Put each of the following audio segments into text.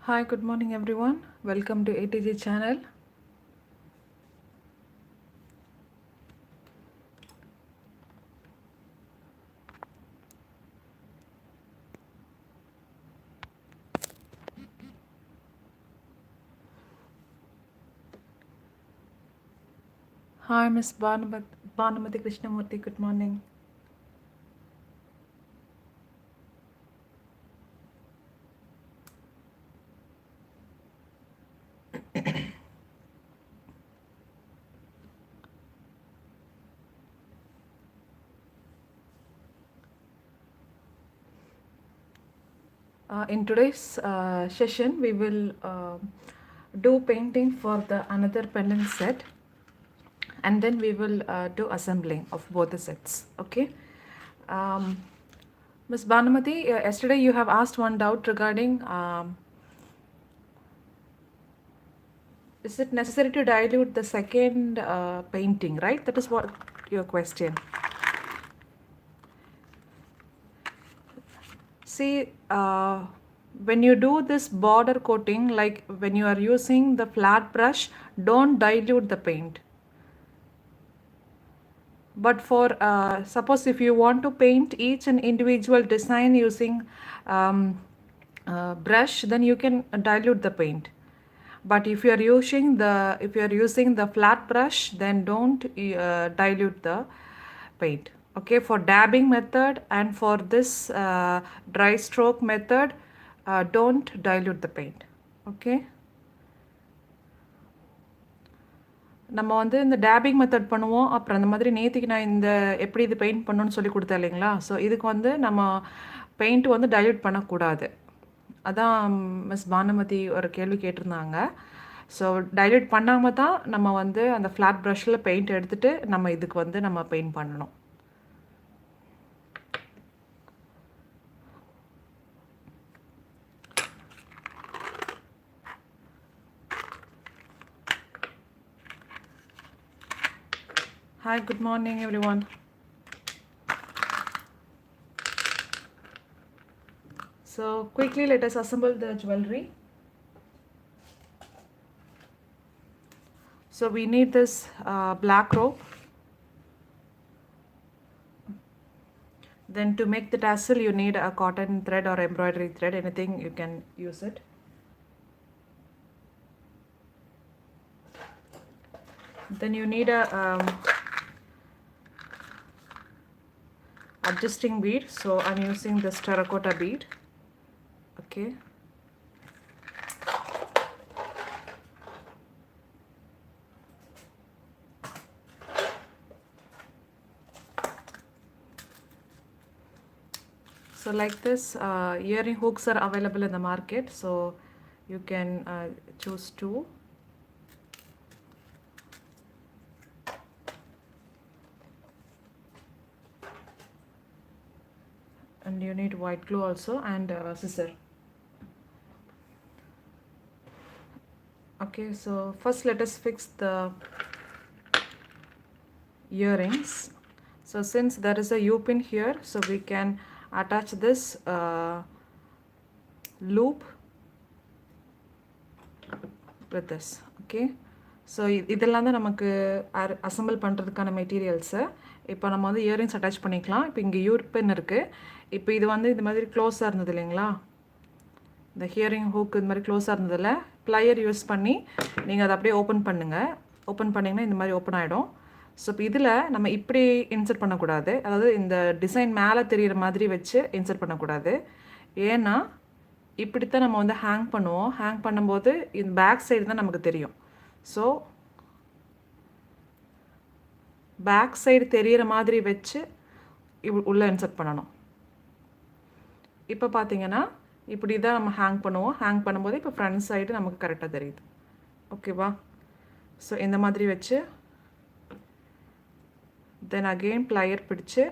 Hi, good morning everyone. Welcome to ATG channel. Hi, Miss Bhanumati Krishnamurthy. Good morning. In today's session, we will do painting for the another pendant set, and then we will do assembling of both the sets. Okay. Um, Miss Bhanumati, yesterday you have asked one doubt regarding is it necessary to dilute the second painting, right? That is what your question. See, when you do this border coating, like when you are using the flat brush, don't dilute the paint. But for suppose if you want to paint each and individual design using brush, then you can dilute the paint. But if you are using the flat brush, then don't dilute the paint. Okay, for dabbing method and for this dry stroke method, don't dilute the paint. Okay. நம்ம வந்து இந்த taping method பண்ணுவோம். அப்புறம் அந்த மாதிரி நேத்திக்கு நான் இந்த எப்படி இது பெயிண்ட் பண்ணணும்னு சொல்லி கொடுத்தேன் இல்லைங்களா? ஸோ இதுக்கு வந்து நம்ம பெயிண்ட் வந்து டைல்யூட் பண்ணக்கூடாது. அதான் மிஸ் பானுமதி ஒரு கேள்வி கேட்டிருந்தாங்க. ஸோ டைல்யூட் பண்ணாமல் தான் நம்ம வந்து அந்த ஃப்ளாட் ப்ரஷ்ஷில் பெயிண்ட் எடுத்துகிட்டு நம்ம இதுக்கு வந்து நம்ம பெயிண்ட் பண்ணணும். Hi, good morning everyone. So quickly let us assemble the jewelry. So we need this black rope. Then to make the tassel you need a cotton thread or embroidery thread, anything you can use it. Then you need a adjusting bead, so I'm using this terracotta bead. Okay. So like this, earring hooks are available in the market, so you can choose two. And you need white glue also and scissor. Okay, so first let us fix the earrings. So since there is a U-pin here, so we can attach this loop with this. Okay, so இதெல்லாம் தான் நமக்கு assemble பண்ணுறதுக்கான materials. இப்போ நம்ம வந்து earrings attach பண்ணிக்கலாம். இப்போ இங்கே யூபின் இருக்குது. இப்போ இது வந்து இந்த மாதிரி க்ளோஸாக இருந்தது இல்லைங்களா, இந்த ஹியரிங் ஹூக் இந்த மாதிரி க்ளோஸாக இருந்ததில் ப்ளையர் யூஸ் பண்ணி நீங்கள் அதை அப்படியே ஓப்பன் பண்ணுங்கள். ஓப்பன் பண்ணிங்கன்னா இந்த மாதிரி ஓப்பன் ஆகிடும். ஸோ இப்போ இதில் நம்ம இப்படி இன்சர்ட் பண்ணக்கூடாது, அதாவது இந்த டிசைன் மேலே தெரிகிற மாதிரி வச்சு இன்சர்ட் பண்ணக்கூடாது. ஏன்னா இப்படித்தான் நம்ம வந்து ஹேங் பண்ணுவோம். ஹேங் பண்ணும்போது இந்த பேக் சைடு தான் நமக்கு தெரியும். ஸோ பேக் சைடு தெரிகிற மாதிரி வச்சு உள்ளே இன்சர்ட் பண்ணணும். இப்போ பார்த்தீங்கன்னா இப்படி தான் நம்ம ஹேங் பண்ணுவோம். ஹேங் பண்ணும்போது இப்போ ஃப்ரண்ட் சைடு நமக்கு கரெக்டாக தெரியுது. ஓகேவா? ஸோ இந்த மாதிரி வச்சு தென் அகெயின் ப்ளையர் பிடிச்சு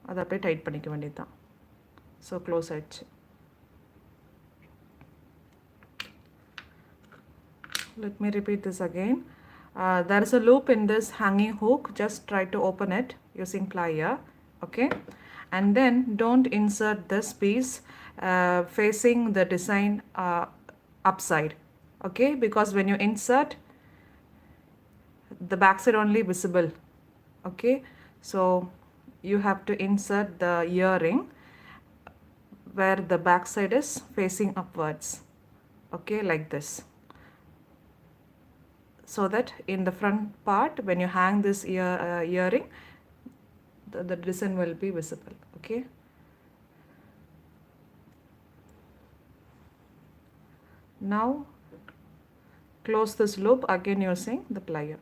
அதை அப்படியே டைட் பண்ணிக்க வேண்டியது தான். ஸோ க்ளோஸ் ஆயிடுச்சு. Let me repeat this again. There is a loop in this hanging hook. Just try to open it using plier. Okay, and then don't insert this piece facing the design upside. Okay, because when you insert, the back side only visible. Okay, so you have to insert the earring where the back side is facing upwards. Okay, like this, so that in the front part when you hang this earring, the design will be visible. Okay, now close this loop again using the plier.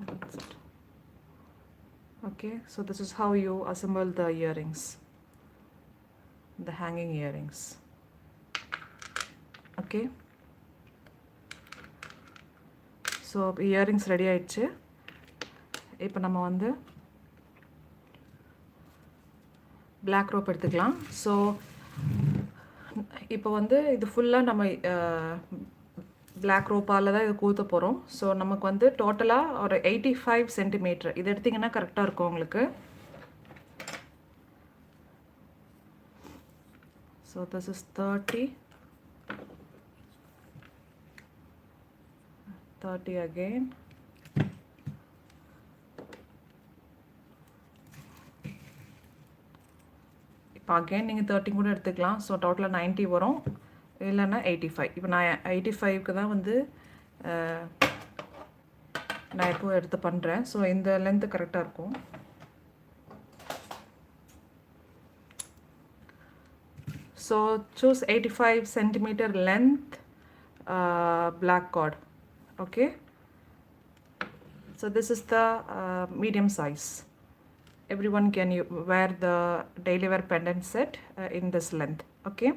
That's it. Okay, so this is how you assemble the earrings, the hanging earrings. Okay, so earrings ready ஆயிடுச்சு. இப்போ நம்ம வந்து black rope எடுத்துக்கலாம். So இப்போ வந்து இது ஃபுல்லாக நம்ம black ropeால் தான் இது கூத்த போகிறோம். ஸோ நமக்கு வந்து டோட்டலாக ஒரு 85 சென்டிமீட்டர் இது எடுத்திங்கன்னா கரெக்டாக இருக்கும் உங்களுக்கு. So this is 30 again. இப்போ அகெயின் நீங்கள் 30 கூட எடுத்துக்கலாம். ஸோ டோட்டலாக 90 வரும், இல்லைன்னா 85. இப்போ நான் 85க்கு தான் வந்து நான் இப்போ எடுத்து பண்ணுறேன். ஸோ இந்த லென்த்து கரெக்டாக இருக்கும். So choose 85 centimeter length black cord. Okay, so this is the medium size. Everyone can wear the daily wear pendant set in this length. Okay,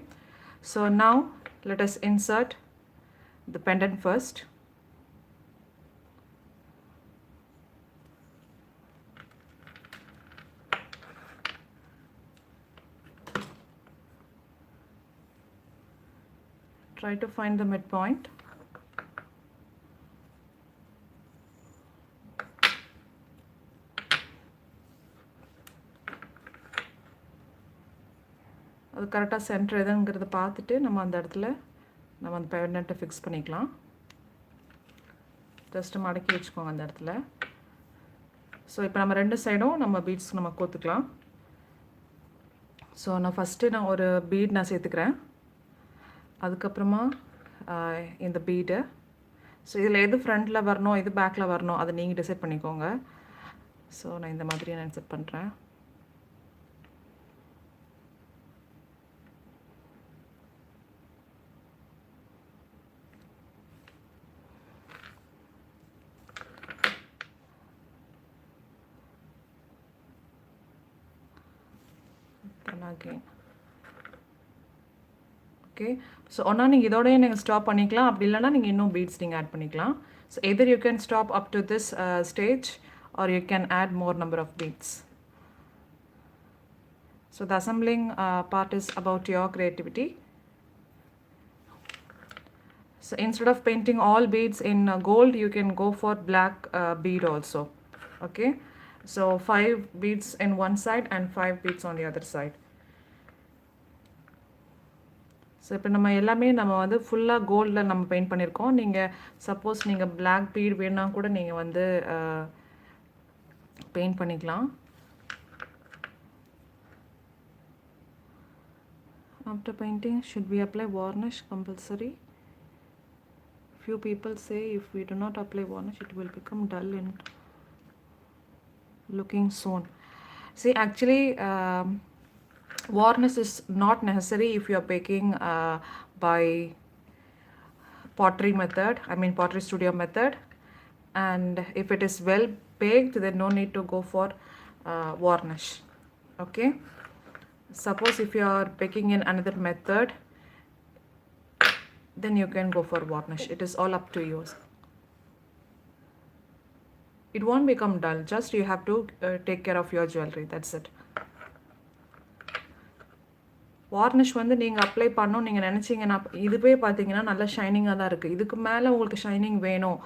so now let us insert the pendant first. Try to find the midpoint. அது கரெக்டாக centre எதுங்கிறத பார்த்துட்டு நம்ம அந்த இடத்துல நம்ம அந்த பெண்டன்ட்டை fix பண்ணிக்கலாம். Just மடக்கி வச்சுக்கோங்க அந்த இடத்துல. ஸோ இப்போ நம்ம ரெண்டு சைடும் நம்ம பீட்ஸ் நம்ம கோத்துக்கலாம். ஸோ நான் ஃபஸ்ட்டு நான் ஒரு பீட் நான் சேர்த்துக்கிறேன். அதுக்கப்புறமா இந்த பீடு. ஸோ இதில் எது ஃப்ரண்ட்டில் வரணும் எது பேக்கில் வரணும் அதை நீங்கள் டிசைட் பண்ணிக்கோங்க. ஸோ நான் இந்த மாதிரி நான் செட் பண்ணுறேன். Again. Okay, so ஒன்றா நீங்கள் இதோடய நீங்கள் ஸ்டாப் பண்ணிக்கலாம், அப்படி இல்லைனா நீங்கள் இன்னும் பீட்ஸ் நீங்கள் ஆட் பண்ணிக்கலாம். So either you can stop up to this stage or you can add more number of beads. So the assembling part is about your creativity. So instead of painting all beads in gold, you can go for black bead also. Okay, so 5 beads in one side and 5 beads on the other side. So இப்போ நம்ம எல்லாமே நம்ம வந்து ஃபுல்லாக கோல்டில் நம்ம paint பண்ணியிருக்கோம். நீங்கள் சப்போஸ் நீங்கள் பிளாக் பீட் வேணுன்னா கூட நீங்கள் வந்து பெயிண்ட் பண்ணிக்கலாம். After painting, should we apply varnish compulsory? Few people say if we do not apply varnish, it will become dull in looking soon. See, actually, varnish is not necessary if you are baking by pottery method, pottery studio method, and if it is well baked, then no need to go for varnish. Okay, suppose if you are baking in another method, then you can go for varnish. It is all up to you. It won't become dull, just you have to take care of your jewelry, that's it. Varnish வந்து நீங்கள் apply பண்ணணும் நீங்கள் நினச்சிங்கன்னா இதுவே பார்த்தீங்கன்னா நல்லா ஷைனிங்காக தான் இருக்குது. இதுக்கு மேலே உங்களுக்கு ஷைனிங் வேணும்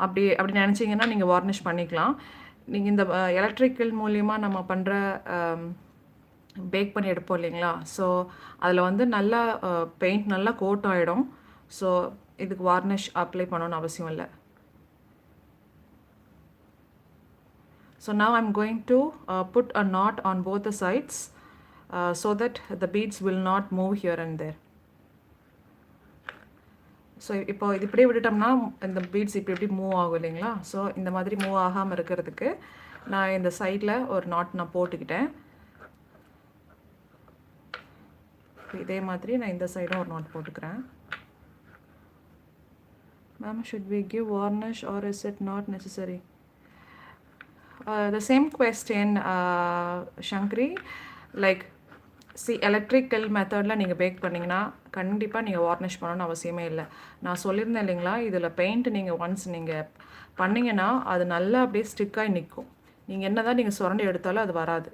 அப்படி நினச்சிங்கன்னா நீங்கள் வார்னிஷ் பண்ணிக்கலாம். நீங்கள் இந்த எலக்ட்ரிக்கல் மூலிமா நம்ம பண்ணுற பேக் பண்ணி எடுப்போம் இல்லைங்களா? ஸோ அதில் வந்து நல்லா பெயிண்ட் நல்லா கோட் ஆகிடும். ஸோ இதுக்கு வார்னிஷ் அப்ளை பண்ணணும்னு அவசியம் இல்லை. So now I'm going to put a knot on both the sides so that the beads will not move here and there. So இப்போ இது இப்படியே விட்டுட்டோம்னா இந்த பீட்ஸ் இப்படி மூவ் ஆகும் இல்லைங்களா? ஸோ இந்த மாதிரி மூவ் ஆகாமல் இருக்கிறதுக்கு நான் இந்த சைடில் ஒரு நாட் நான் போட்டுக்கிட்டேன். இதே மாதிரி நான் இந்த சைடும் ஒரு நாட் போட்டுக்கிறேன். Ma'am, should we give varnish or is it not necessary? The same question, Shankri. Like, see, electrical மெத்தடில் நீங்கள் பேக் பண்ணிங்கன்னா கண்டிப்பாக நீங்கள் வார்னிஷ் பண்ணணும்னு அவசியமே இல்லை. நான் சொல்லியிருந்தேன் இல்லைங்களா, இதில் பெயிண்ட் நீங்கள் ஒன்ஸ் நீங்கள் பண்ணிங்கன்னா அது நல்லா அப்படியே ஸ்டிக்காகி நிற்கும். நீங்கள் என்ன தான் நீங்கள் சுரண்டி எடுத்தாலும் அது வராது.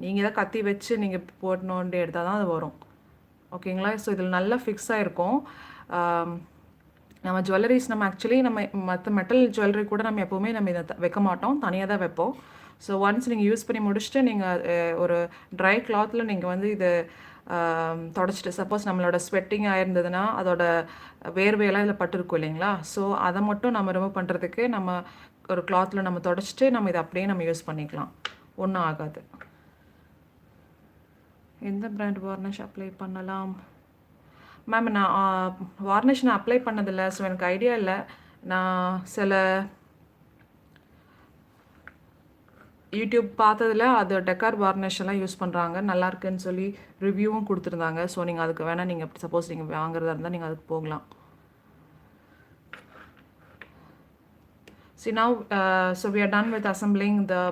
நீங்கள் தான் கத்தி வச்சு நீங்கள் போடணுன்ட்டு எடுத்தால் தான் அது வரும். ஓகேங்களா? ஸோ இதில் நல்லா ஃபிக்ஸ் ஆகிருக்கும். நம்ம ஜுவல்லரிஸ் நம்ம ஆக்சுவலி நம்ம மற்ற மெட்டல் ஜுவல்லரி கூட நம்ம எப்போவுமே நம்ம இதை வைக்க மாட்டோம், தனியாக தான் வைப்போம். ஸோ ஒன்ஸ் நீங்கள் யூஸ் பண்ணி முடிச்சுட்டு நீங்கள் ஒரு ட்ரை கிளாத்தில் நீங்கள் வந்து இது தொடச்சிட்டு, சப்போஸ் நம்மளோட ஸ்வெட்டிங் ஆயிருந்ததுன்னா அதோட வேர்வையெல்லாம் இதில் பட்டுருக்கும் இல்லைங்களா? ஸோ அதை மட்டும் நம்ம ரிமூவ் பண்ணுறதுக்கு நம்ம ஒரு கிளாத்தில் நம்ம தொடச்சிட்டு நம்ம இதை அப்படியே நம்ம யூஸ் பண்ணிக்கலாம், ஒன்றும் ஆகாது. எந்த பிராண்ட் வார்னிஷ் அப்ளை பண்ணலாம்? மேம், நான் வார்னிஷ் நான் அப்ளை பண்ணதில்லை, ஸோ எனக்கு ஐடியா இல்லை. நான் சில யூடியூப் பார்த்ததில் அது டெக்கார் வார்னிஷ் எல்லாம் யூஸ் பண்ணுறாங்க, நல்லா இருக்குன்னு சொல்லி ரிவ்யூவும் கொடுத்துருந்தாங்க. ஸோ நீங்கள் அதுக்கு வேணால் நீங்கள் சப்போஸ் நீங்கள் வாங்குறதா இருந்தால் நீங்கள் அதுக்கு போகலாம். See now, so we are done with assembling the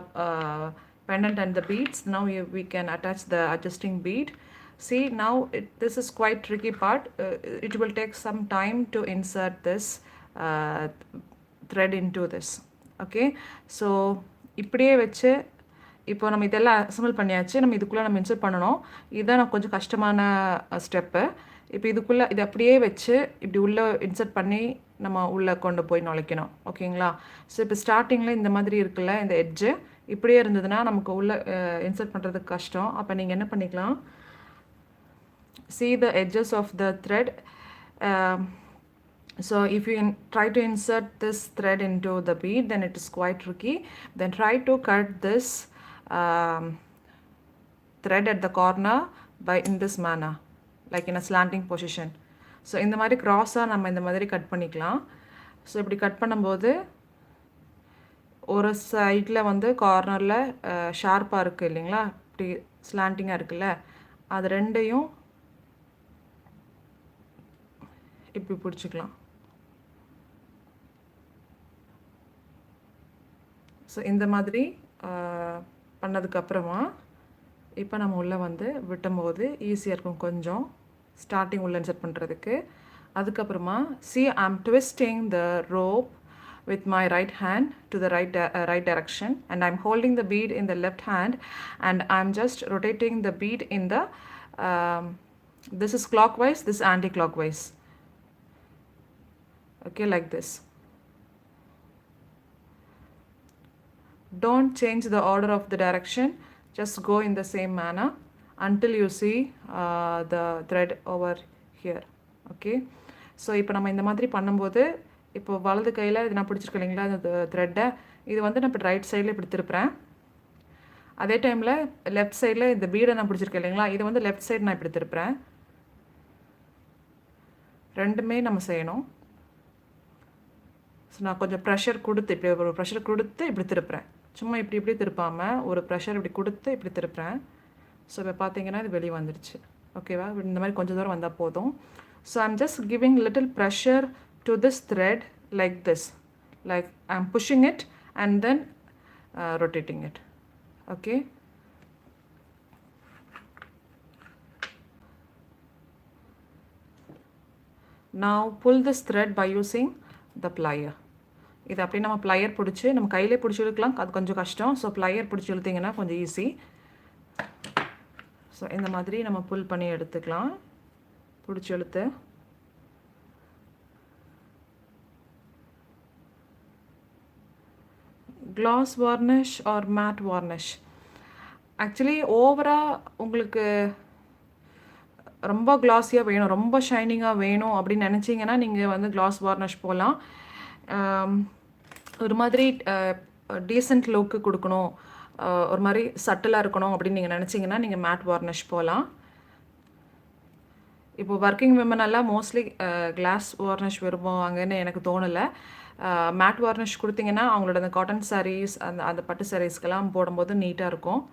pendant and the beads. Now we can attach the adjusting bead. See now this is quite tricky part. It will take some time to insert this thread into this. Okay, so இப்படியே வச்சு இப்போ நம்ம இதெல்லாம் assemble பண்ணியாச்சு. நம்ம இதுக்குள்ளே நம்ம insert பண்ணணும். இதுதான் நான் கொஞ்சம் கஷ்டமான ஸ்டெப்பு. இப்போ இதுக்குள்ளே இது அப்படியே வச்சு இப்படி உள்ளே இன்சர்ட் பண்ணி நம்ம உள்ளே கொண்டு போய் நுழைக்கணும். ஓகேங்களா? ஸோ இப்போ ஸ்டார்டிங்கில் இந்த மாதிரி இருக்குல்ல, இந்த எட்ஜு இப்படியே இருந்ததுன்னா நமக்கு உள்ளே இன்சர்ட் பண்ணுறதுக்கு கஷ்டம். அப்போ நீங்கள் என்ன பண்ணிக்கலாம், see the edges of the thread. So if you try to insert this thread into the bead, then it is quite tricky. Then try to cut this thread at the corner by in this manner, like in a slanting position. So இந்த மாதிரி க்ராஸாக நம்ம இந்த மாதிரி cut பண்ணிக்கலாம். So இப்படி cut பண்ணும்போது ஒரு சைடில் வந்து கார்னரில் ஷார்ப்பாக இருக்குது இல்லைங்களா, இப்படி ஸ்லாண்டிங்காக இருக்குல்ல, அது ரெண்டையும் இப்படி பிடிச்சிக்கலாம். ஸோ இந்த மாதிரி பண்ணதுக்கப்புறமா இப்போ நம்ம உள்ளே வந்து விட்டும்போது ஈஸியாக இருக்கும் கொஞ்சம் ஸ்டார்டிங் உள்ள இன்சர்ட் பண்ணுறதுக்கு. அதுக்கப்புறமா see, I'm twisting the rope with my right hand to the right direction, and I'm holding the bead in the left hand, and I'm just rotating the bead in the this is clockwise, this is anti-clockwise. Okay, like this. Don't change the order of the direction, just go in the same manner until you see the thread over here. Okay, so இப்போ நம்ம இந்த மாதிரி பண்ணும்போது இப்போ வலது கையில் இது நான் பிடிச்சிருக்கேன் இல்லைங்களா அந்த த்ரெட்டை, இது வந்து நான் இப்போ ரைட் சைடில் இப்படி திருப்புறேன். அதே டைமில் லெஃப்ட் சைடில் இந்த பீடை நான் பிடிச்சிருக்கேன் இல்லைங்களா, இது வந்து லெஃப்ட் சைடு நான் இப்படி திருப்புறேன். ரெண்டுமே நம்ம செய்யணும். ஸோ நான் கொஞ்சம் ப்ரெஷர் கொடுத்து இப்படி ஒரு ப்ரெஷர் கொடுத்து இப்படி திருப்புறேன். சும்மா இப்படி திருப்பாமல் ஒரு ப்ரெஷர் இப்படி கொடுத்து இப்படி திருப்புறேன். ஸோ இப்போ பார்த்தீங்கன்னா இது வெளியே வந்துடுச்சு. ஓகேவா? இந்த மாதிரி கொஞ்சம் தூரம் வந்தால் போதும். So I'm just giving little pressure to this thread like this, like I'm pushing it and then rotating it. Okay, now pull this thread by using the plier. இது அப்படியே நம்ம ப்ளையர் பிடிச்சி நம்ம கையிலே பிடிச்சி இழுக்கலாம், அது கொஞ்சம் கஷ்டம். ஸோ ப்ளையர் பிடிச்சி இழுத்திங்கன்னா கொஞ்சம் ஈஸி. ஸோ இந்த மாதிரி நம்ம புல் பண்ணி எடுத்துக்கலாம், பிடிச்சி இழுத்து. Gloss varnish or matte varnish. Actually ஓவராக உங்களுக்கு ரொம்ப கிளாஸியாக வேணும், ரொம்ப ஷைனிங்காக வேணும் அப்படின்னு நினச்சிங்கன்னா நீங்கள் வந்து கிளாஸ் வார்னிஷ் போகலாம். ஒரு மாதிரி டீசென்ட் லுக்கு கொடுக்கணும், ஒரு மாதிரி சட்டிலாக இருக்கணும் அப்படின்னு நீங்கள் நினச்சிங்கன்னா நீங்கள் மேட் வார்னிஷ் போகலாம். இப்போ ஒர்க்கிங் விமன் எல்லாம் மோஸ்ட்லி கிளாஸ் வார்னிஷ் விரும்புவாங்கன்னு எனக்கு தோணலை. மேட் வார்னிஷ் கொடுத்தீங்கன்னா அவங்களோட அந்த காட்டன் சாரீஸ், அந்த பட்டு சாரீஸ்க்கெல்லாம் போடும்போது நீட்டாக இருக்கும்.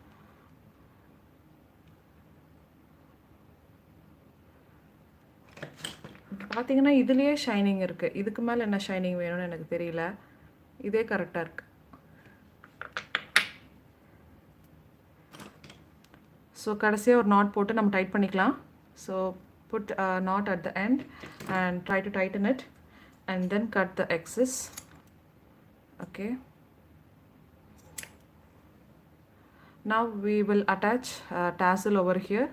பார்த்தீங்கன்னா இதுலேயே ஷைனிங் இருக்குது, இதுக்கு மேலே என்ன ஷைனிங் வேணும்னு எனக்கு தெரியல, இதே கரெக்டாக இருக்குது. ஸோ கடைசியாக ஒரு நாட் போட்டு நம்ம டைட் பண்ணிக்கலாம். So put knot at the end and try to tighten it and then cut the excess. Okay, now we will attach tassel over here.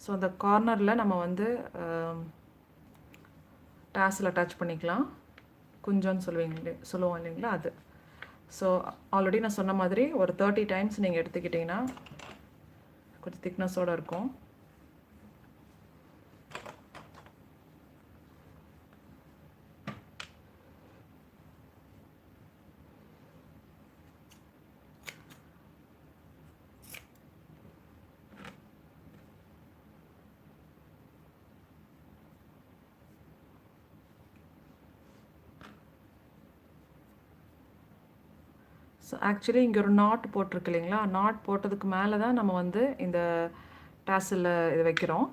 So அந்த கார்னரில் நம்ம வந்து டாஸில் அட்டாச் பண்ணிக்கலாம், குஞ்சோன்னு சொல்லுவோம் இல்லைங்களா அது. ஸோ ஆல்ரெடி நான் சொன்ன மாதிரி ஒரு 30 டைம்ஸ் நீங்கள் எடுத்துக்கிட்டிங்கன்னா கொஞ்சம் திக்னஸோடு இருக்கும். ஸோ ஆக்சுவலி இங்கே ஒரு நாட் போட்டிருக்கு இல்லைங்களா, நாட் போட்டதுக்கு மேலே தான் நம்ம வந்து இந்த டாஸில் இது வைக்கிறோம்.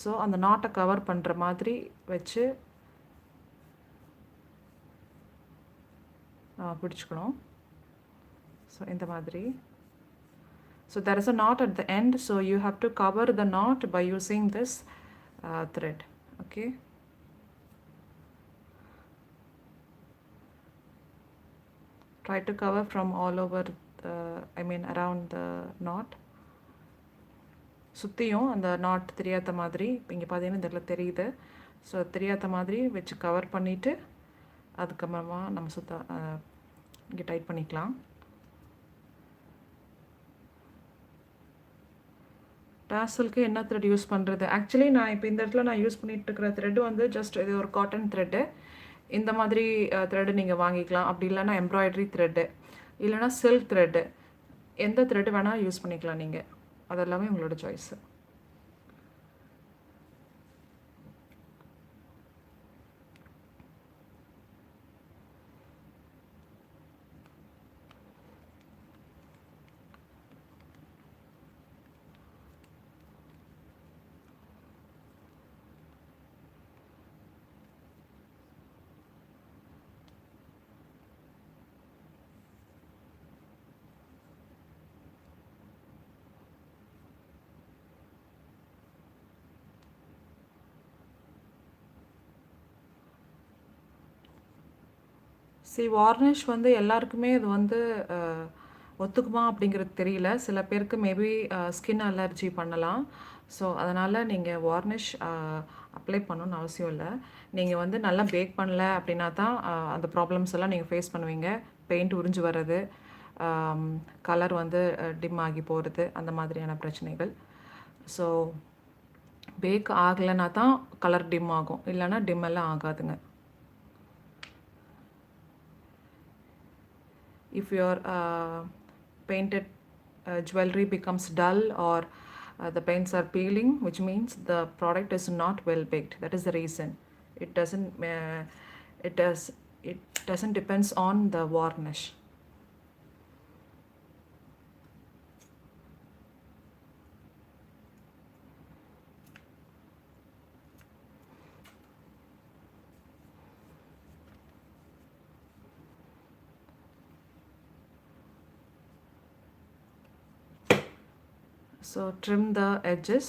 ஸோ அந்த நாட்டை கவர் பண்ணுற மாதிரி வச்சு பிடிச்சிக்கணும். ஸோ இந்த மாதிரி. So there is a knot at the end, so you have to cover the knot by using this thread. Okay. Try to cover from all over around the knot. சுற்றியும் அந்த not தெரியாத மாதிரி, இப்போ இங்கே பார்த்தீங்கன்னா இந்த இடத்துல தெரியுது. ஸோ தெரியாத மாதிரி வச்சு கவர் பண்ணிவிட்டு அதுக்கப்புறமா நம்ம இங்கே டைட் பண்ணிக்கலாம். டாசலுக்கு என்ன த்ரெட் யூஸ் பண்ணுறது? ஆக்சுவலி நான் இப்போ இந்த இடத்துல நான் யூஸ் பண்ணிகிட்டு இருக்கிற த்ரெட்டு வந்து ஜஸ்ட் இது ஒரு காட்டன் த்ரெட்டு. இந்த மாதிரி த்ரெட்டு நீங்கள் வாங்கிக்கலாம், அப்படி இல்லைன்னா எம்ப்ராய்டரி த்ரெட்டு, இல்லைனா சில்க் த்ரெட்டு, எந்த த்ரெட்டு வேணால் யூஸ் பண்ணிக்கலாம் நீங்கள், அதெல்லாமே உங்களோட சாய்ஸு. வார்னிஷ் வந்து எல்லாருக்குமே இது வந்து ஒத்துக்குமா அப்படிங்கிறது தெரியல. சில பேருக்கு மேபி ஸ்கின் அலர்ஜி பண்ணலாம். ஸோ அதனால் நீங்கள் வார்னிஷ் அப்ளை பண்ணணுன்னு அவசியம் இல்லை. நீங்கள் வந்து நல்லா பேக் பண்ணல அப்படின்னா தான் அந்த ப்ராப்ளம்ஸ் எல்லாம் நீங்கள் ஃபேஸ் பண்ணுவீங்க. பெயிண்ட் உறிஞ்சு வர்றது, கலர் வந்து டிம் ஆகி போகிறது, அந்த மாதிரியான பிரச்சனைகள். ஸோ பேக் ஆகலைன்னா தான் கலர் டிம் ஆகும், இல்லைன்னா டிம் எல்லாம் ஆகாதுங்க. If your painted jewelry becomes dull or the paints are peeling, which means the product is not well baked. That is the reason. It doesn't depends on the varnish. So trim the edges.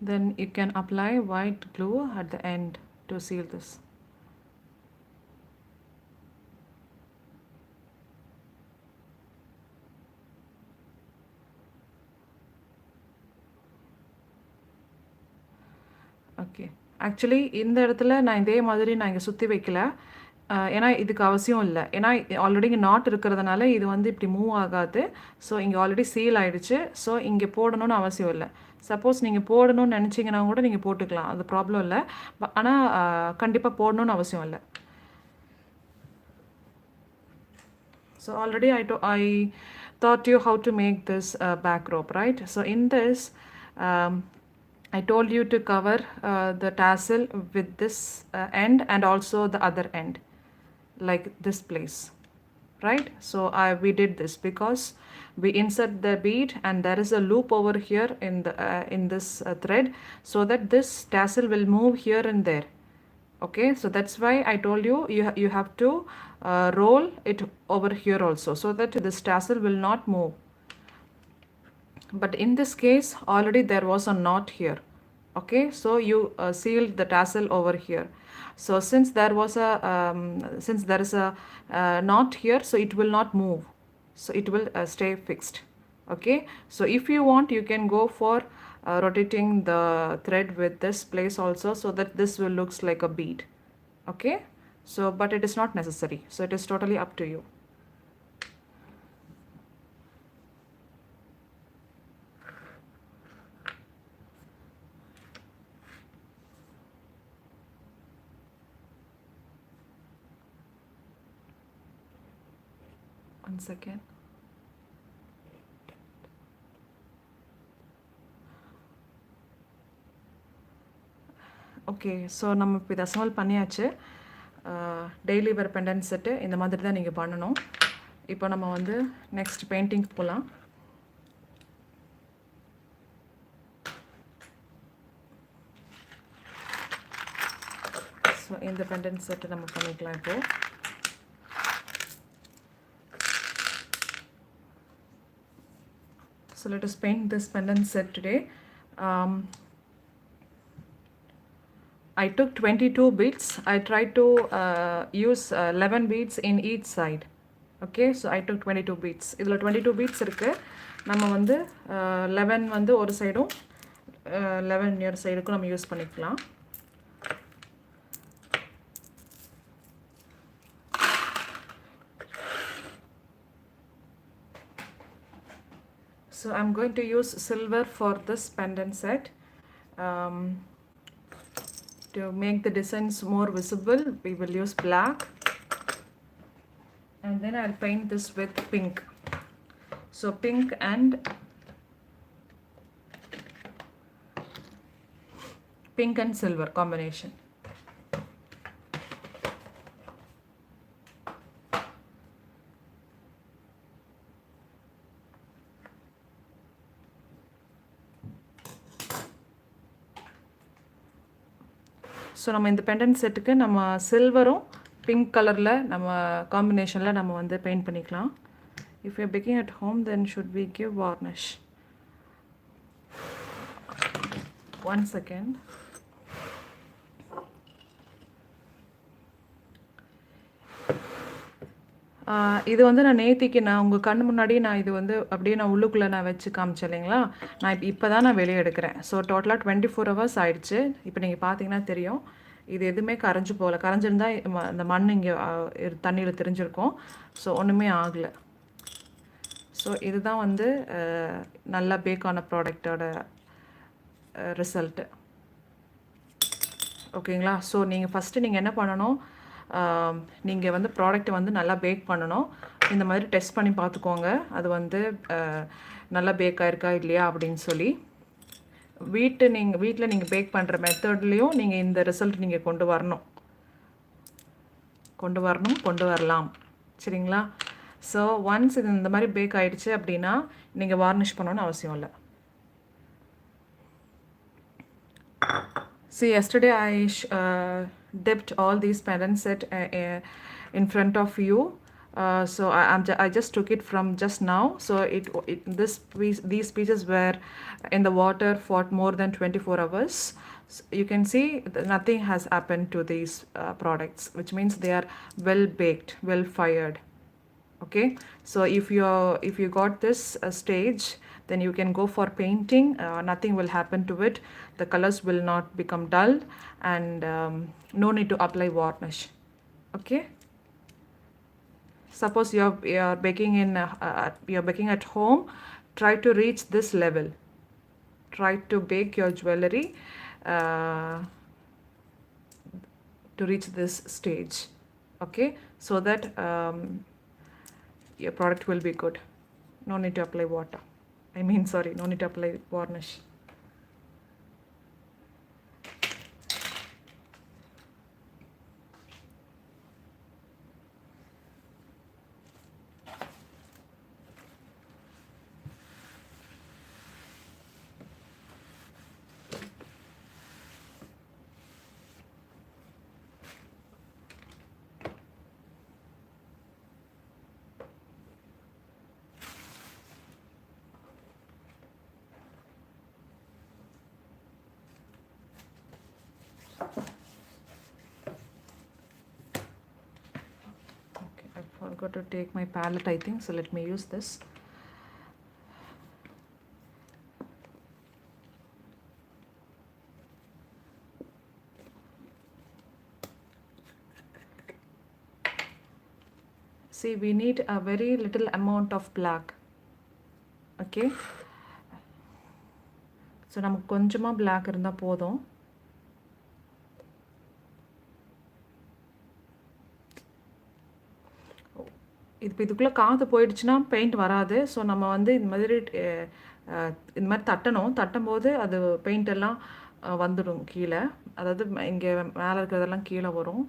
Then you can apply white glue at the end to seal this. Okay, actually இந்த இடத்துல நான் இதே மாதிரி நான் இங்கே சுற்றி வைக்கல. ஏன்னா இதுக்கு அவசியம் இல்லை. ஏன்னா ஆல்ரெடி இங்கே நாட் இருக்கிறதுனால இது வந்து இப்படி மூவ் ஆகாது. ஸோ இங்கே ஆல்ரெடி சீல் ஆகிடுச்சு. ஸோ இங்கே போடணும்னு அவசியம் இல்லை. சப்போஸ் நீங்கள் போடணும்னு நினச்சிங்கன்னா கூட நீங்கள் போட்டுக்கலாம், அது ப்ராப்ளம் இல்லை. ஆனால் கண்டிப்பாக போடணும்னு அவசியம் இல்லை. So already I taught you how to make this back rope, right? So in this, I told you to cover the tassel with this end and also the other end, like this place, right? So we did this because we insert the bead and there is a loop over here in this thread, so that this tassel will move here and there. Okay, so that's why I told you you have to roll it over here also, so that this tassel will not move. But in this case already there was a knot here. Okay, so you sealed the tassel over here. So since there is a knot here, so it will not move, so it will stay fixed. Okay, so if you want, you can go for rotating the thread with this place also, so that this will looks like a bead. Okay, so but it is not necessary, so it is totally up to you. One second. Okay, so நம்ம இப்போ இதை assemble பண்ணியாச்சு. Daily வேர் pendant set இந்த மாதிரி தான் நீங்கள் பண்ணணும். இப்போ நம்ம வந்து நெக்ஸ்ட் பெயிண்டிங் போகலாம். ஸோ இந்த பெண்டன்ட் செட்டு நம்ம பண்ணிக்கலாம் இப்போ. So let us paint this pendant set today. I took 22 beads. I tried to use 11 beads in each side. Okay, so I took 22 beads. இதில் 22 beads இருக்குது. நம்ம வந்து 11 வந்து ஒரு சைடும் 11 நியர் சைடுக்கும் நம்ம யூஸ் பண்ணிக்கலாம். So I'm going to use silver for this pendant set. To make the designs more visible, we will use black, and then I'll paint this with pink. So pink and silver combination. So நம்ம இந்த pendant செட்டுக்கு நம்ம சில்வரும் pink கலரில் நம்ம காம்பினேஷனில் நம்ம வந்து paint பண்ணிக்கலாம். If you baking at home then should we give varnish. One second. இது வந்து நான் நேத்திக்கு நான் உங்கள் கண் முன்னாடி நான் இது வந்து அப்படியே நான் உள்ளுக்குள்ளே நான் வச்சு காமிச்சேன் இல்லைங்களா. நான் இப்போ தான் நான் வெளியே எடுக்கிறேன். ஸோ டோட்டலாக 24 hours ஆயிடுச்சு. இப்போ நீங்கள் பார்த்தீங்கன்னா தெரியும், இது எதுவுமே கரைஞ்சி போகல. கரைஞ்சிருந்தா இந்த மண் இங்கே தண்ணியில் தெரிஞ்சிருக்கும். ஸோ ஒன்றுமே ஆகலை. ஸோ இதுதான் வந்து நல்லா பேக்கான ப்ராடக்டோட ரிசல்ட்டு. ஓகேங்களா. ஸோ நீங்கள் ஃபஸ்ட்டு நீங்கள் என்ன பண்ணணும், நீங்கள் வந்து ப்ராடக்ட்டை வந்து நல்லா பேக் பண்ணணும். இந்த மாதிரி டெஸ்ட் பண்ணி பார்த்துக்கோங்க, அது வந்து நல்லா பேக் ஆயிருக்கா இல்லையா அப்படின்னு சொல்லி. வீட்டில் நீங்கள் பேக் பண்ணுற மெத்தட்லேயும் நீங்கள் இந்த ரிசல்ட் நீங்கள் கொண்டு வரலாம். சரிங்களா. ஸோ ஒன்ஸ் இது இந்த மாதிரி பேக் ஆகிடுச்சு அப்படின்னா நீங்கள் வார்னிஷ் பண்ணணும்னு அவசியம் இல்லை. See, yesterday I dipped all these pendant set in front of you So I just took it from just now. So these pieces were in the water for more than 24 hours. So you can see that nothing has happened to these products, which means they are well baked, well fired. Okay, so if you got this stage, then you can go for painting. Nothing will happen to it. The colors will not become dull, and no need to apply varnish. Okay. Suppose you're baking you're baking at home, try to reach this level. Try to bake your jewelry uh, to reach this stage. Okay, so that your product will be good. No need to apply water. I mean, sorry, no need to apply varnish. Okay, I forgot to take my palette, I think, so let me use this. See, we need a very little amount of black. Okay, so நமக்கு கொஞ்சமாக black இருந்தால் போதும். இதுக்குள்ளே காற்று போயிடுச்சுன்னா paint வராது. So நம்ம வந்து இந்த மாதிரி தட்டும்போது அது பெயிண்ட் எல்லாம் வந்துடும் கீழே. அதாவது இங்கே மேலே இருக்கிறதெல்லாம் கீழே வரும்.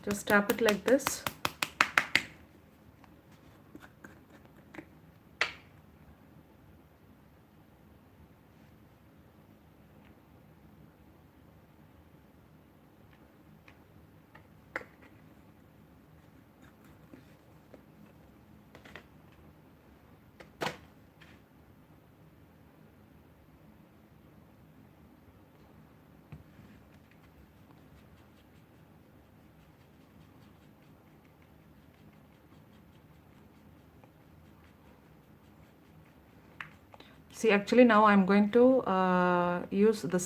Just tap it like this. See, actually now I'm going to use the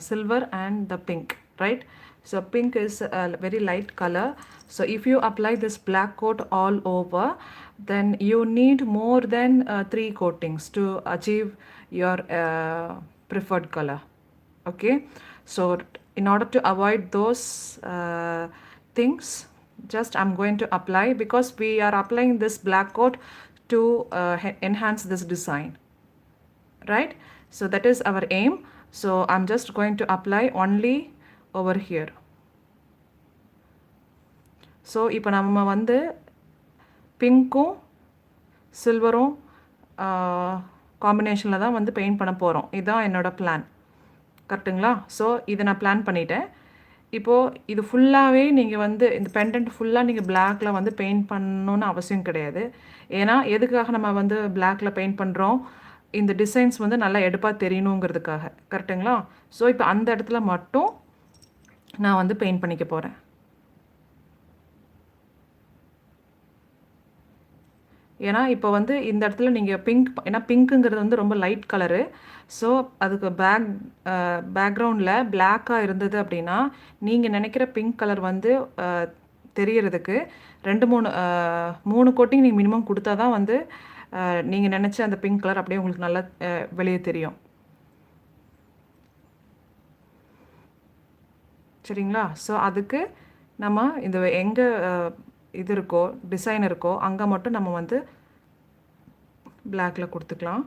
silver and the pink, right? So pink is a very light color. So if you apply this black coat all over, then you need more than 3 coatings to achieve your preferred color. Okay, so in order to avoid those things, just I'm going to apply, because we are applying this black coat to enhance this design. Right, so that is our aim. So I'm just going to apply only over here. So இப்போ நம்ம வந்து பிங்க்கும் சில்வரும் காம்பினேஷனில் தான் வந்து paint பண்ண போகிறோம். இதுதான் என்னோட பிளான். கரெக்டுங்களா? ஸோ இதை நான் பிளான் பண்ணிட்டேன். இப்போது இது ஃபுல்லாகவே நீங்கள் வந்து இந்த பெண்டன்ட் ஃபுல்லாக நீங்கள் பிளாக்கில் வந்து பெயிண்ட் பண்ணணுன்னு அவசியம் கிடையாது. ஏன்னா எதுக்காக நம்ம வந்து பிளாக்கில் பெயிண்ட் பண்ணுறோம்? இந்த டிசைன்ஸ் வந்து நல்லா எடுப்பாக தெரியணுங்கிறதுக்காக. கரெக்டுங்களா? ஸோ இப்போ அந்த இடத்துல மட்டும் நான் வந்து பெயிண்ட் பண்ணிக்க போகிறேன். ஏன்னா இப்போ வந்து இந்த இடத்துல நீங்கள் ஏன்னா பிங்க்குங்கிறது வந்து ரொம்ப லைட் கலரு. ஸோ அதுக்கு பேக்ரவுண்டில் பிளாக்காக இருந்தது அப்படின்னா நீங்கள் நினைக்கிற பிங்க் கலர் வந்து தெரியறதுக்கு 3 கோட்டிங் நீங்கள் மினிமம் கொடுத்தா தான் வந்து நீங்கள் நினச்ச அந்த பிங்க் கலர் அப்படியே உங்களுக்கு நல்லா வெளியே தெரியும். சரிங்களா? ஸோ அதுக்கு நம்ம இந்த எங்கே இது இருக்கோ, டிசைன் இருக்கோ, அங்கே மட்டும் நம்ம வந்து பிளாக்கில் கொடுத்துக்கலாம்.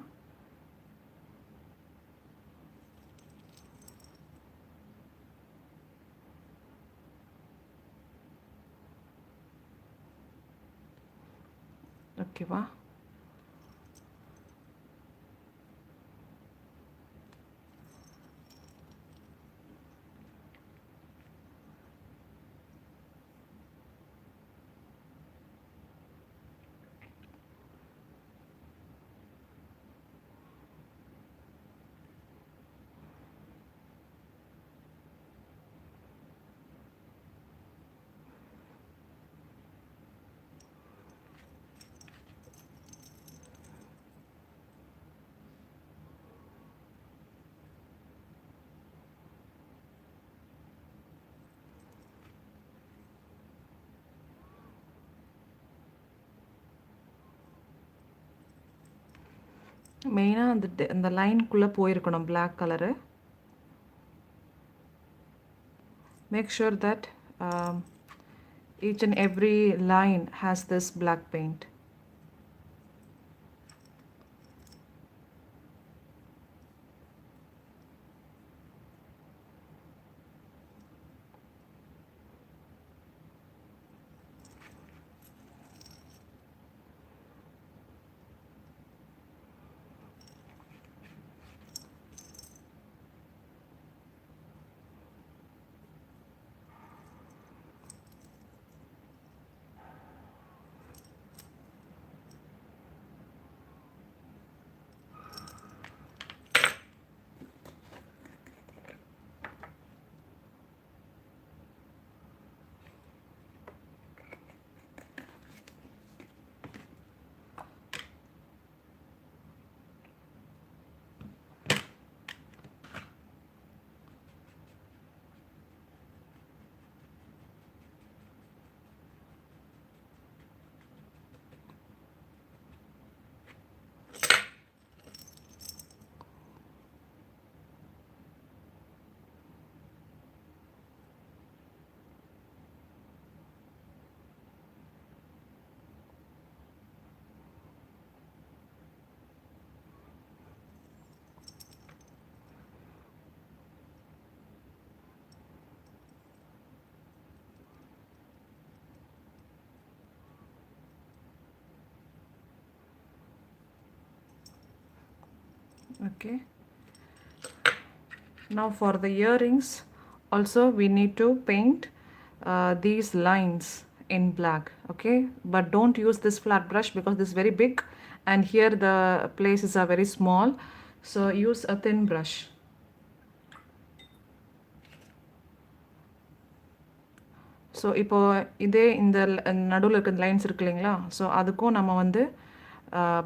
ஓகேவா? மெயினாக அந்த லைனுக்குள்ளே போயிருக்கணும் black colour. Make sure that each and every line has this black paint. Okay. Now for the earrings, also we need to paint these lines in black. Okay, but don't use this flat brush because this is very big and here the places are very small, so use a thin brush. So இப்போ இதே இந்த நடுவில் இருக்க lines இருக்கு இல்லைங்களா, so அதுக்கும் நம்ம வந்து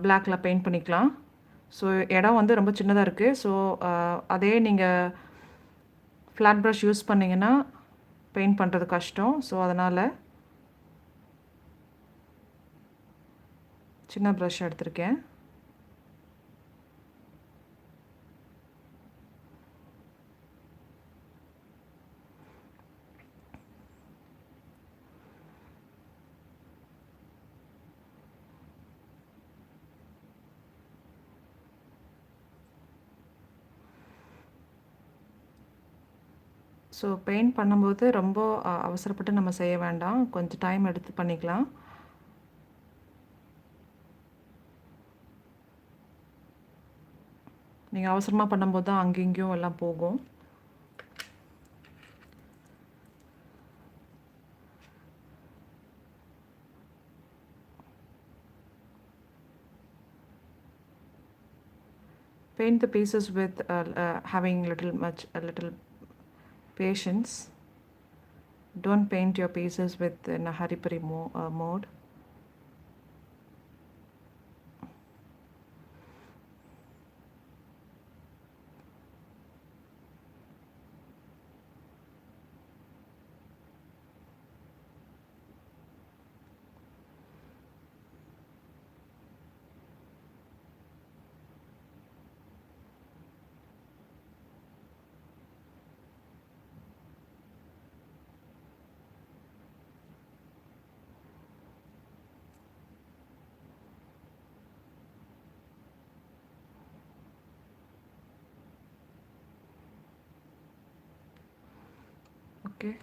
பிளாக்கில் பெயிண்ட் பண்ணிக்கலாம். ஸோ இடம் வந்து ரொம்ப சின்னதாக இருக்குது. ஸோ அதே நீங்கள் ஃப்ளாட் ப்ரஷ் யூஸ் பண்ணிங்கன்னா பெயிண்ட் பண்ணுறது கஷ்டம். ஸோ அதனால் சின்ன ப்ரஷ் எடுத்திருக்கேன். ஸோ பெயிண்ட் பண்ணும்போது ரொம்ப அவசரப்பட்டு நம்ம செய்ய வேண்டாம், கொஞ்சம் டைம் எடுத்து பண்ணிக்கலாம். நீங்கள் அவசரமாக பண்ணும்போது தான் அங்கேயும் எல்லாம் போகும். Paint the pieces with having a little patience. Don't paint your pieces with in a hurry mode. Okay.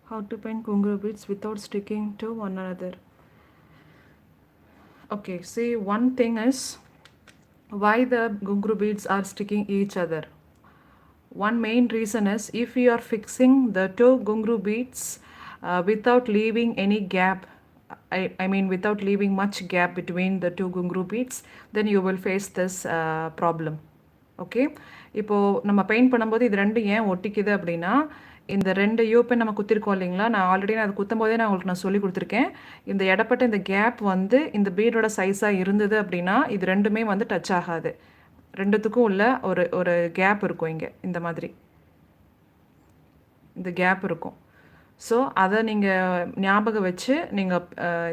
How to paint gungur beads without sticking to one another. Okay, see, one thing is why the gungur beads are sticking each other. One main reason is if you are fixing the two gungur beads without leaving any gap, I mean without leaving much gap between the two gungur beads, then you will face this problem. Okay, இப்போது நம்ம paint பண்ணும்போது இது ரெண்டு ஏன் ஒட்டிக்குது அப்படின்னா, இந்த ரெண்டு யூப்பை நம்ம குத்திருக்கோம் இல்லைங்களா, நான் ஆல்ரெடி அது குத்தும் போதே உங்களுக்கு சொல்லி கொடுத்துருக்கேன். இந்த இடப்பட்ட இந்த கேப் வந்து இந்த பீடோட சைஸாக இருந்தது அப்படின்னா இது ரெண்டுமே வந்து டச் ஆகாது. ரெண்டுத்துக்கும் உள்ள ஒரு கேப் இருக்கும். இங்கே இந்த மாதிரி இந்த கேப் இருக்கும். ஸோ அதை நீங்கள் ஞாபகம் வச்சு நீங்கள்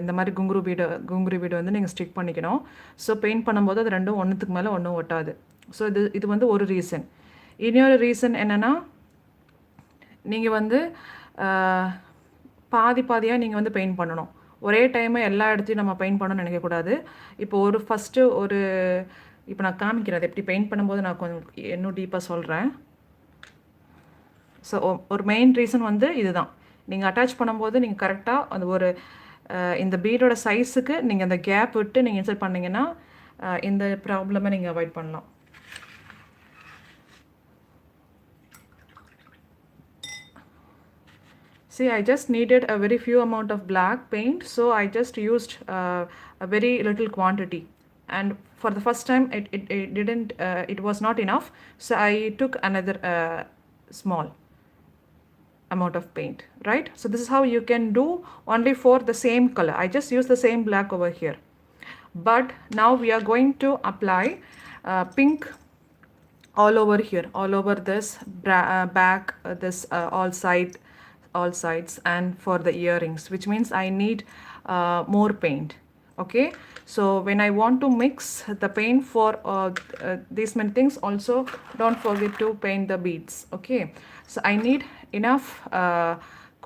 இந்த மாதிரி குங்குரு பீடு வந்து நீங்கள் ஸ்டிக் பண்ணிக்கணும். ஸோ பெயிண்ட் பண்ணும்போது அது ரெண்டும் ஒன்றுத்துக்கு மேலே ஒன்றும் ஒட்டாது. ஸோ இது வந்து ஒரு ரீசன். இன்னொரு ரீசன் என்னென்னா, நீங்கள் வந்து பாதி பாதியாக நீங்கள் வந்து பெயிண்ட் பண்ணணும். ஒரே டைமு எல்லா இடத்தையும் நம்ம பெயிண்ட் பண்ணணும்னு நினைக்கக்கூடாது. இப்போ இப்போ நான் காமிக்கிறேன் அது எப்படி பெயிண்ட் பண்ணும்போது நான் கொஞ்சம் இன்னும் டீப்பாக சொல்கிறேன். ஸோ ஒரு மெயின் ரீசன் வந்து இதுதான். நீங்கள் அட்டாச் பண்ணும்போது நீங்கள் கரெக்டாக அந்த இந்த பீடோட சைஸுக்கு நீங்கள் அந்த கேப் விட்டு நீங்கள் இன்சர்ட் பண்ணிங்கன்னா இந்த ப்ராப்ளமை நீங்கள் அவாய்ட் பண்ணலாம். See, I just needed a very few amount of black paint, so I just used a very little quantity. And for the first time, it was not enough, so I took another small amount of paint, right? So this is how you can do only for the same color. I just used the same black over here. But now we are going to apply pink all over here, all over this back, this all sides, and for the earrings, which means I need more paint. Okay, so when I want to mix the paint for these many things, also don't forget to paint the beads. Okay, so I need enough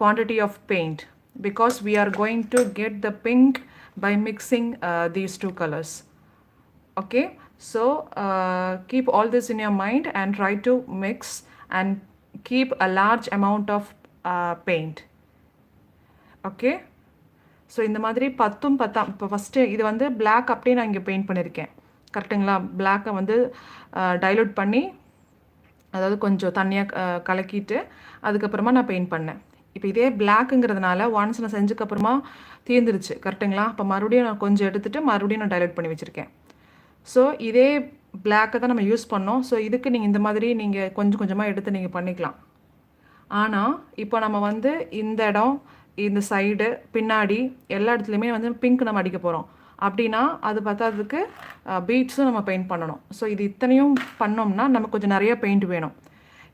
quantity of paint because we are going to get the pink by mixing these two colors. Okay, so keep all this in your mind and try to mix and keep a large amount of paint. Okay, so இந்த மாதிரி 10 இப்போ first இது வந்து black அப்படியே நான் இங்கே paint பண்ணியிருக்கேன், கரெக்டுங்களா? பிளாக்கை வந்து டைலூட் பண்ணி, அதாவது கொஞ்சம் தண்ணியாக கலக்கிட்டு அதுக்கப்புறமா நான் பெயிண்ட் பண்ணேன். இப்போ இதே பிளாக்குங்கிறதுனால ஒன்ஸ் நான் செஞ்சதுக்கப்புறமா தீர்ந்துருச்சு, கரெக்டுங்களா? இப்போ மறுபடியும் நான் கொஞ்சம் எடுத்துகிட்டு மறுபடியும் நான் டைலூட் பண்ணி வச்சுருக்கேன். ஸோ இதே பிளாக்கை தான் நம்ம யூஸ் பண்ணோம். ஸோ இதுக்கு நீங்கள் இந்த மாதிரி நீங்கள் கொஞ்சம் கொஞ்சமாக எடுத்து நீங்கள் பண்ணிக்கலாம். ஆனால் இப்போ நம்ம வந்து இந்த இடம், இந்த சைடு, பின்னாடி எல்லா இடத்துலையுமே வந்து பிங்க் நம்ம அடிக்க போகிறோம். அப்படின்னா அது பார்த்ததுக்கு பீட்ஸும் நம்ம பெயிண்ட் பண்ணணும். ஸோ இது இத்தனையும் பண்ணோம்னா நமக்கு கொஞ்சம் நிறைய பெயிண்ட் வேணும்.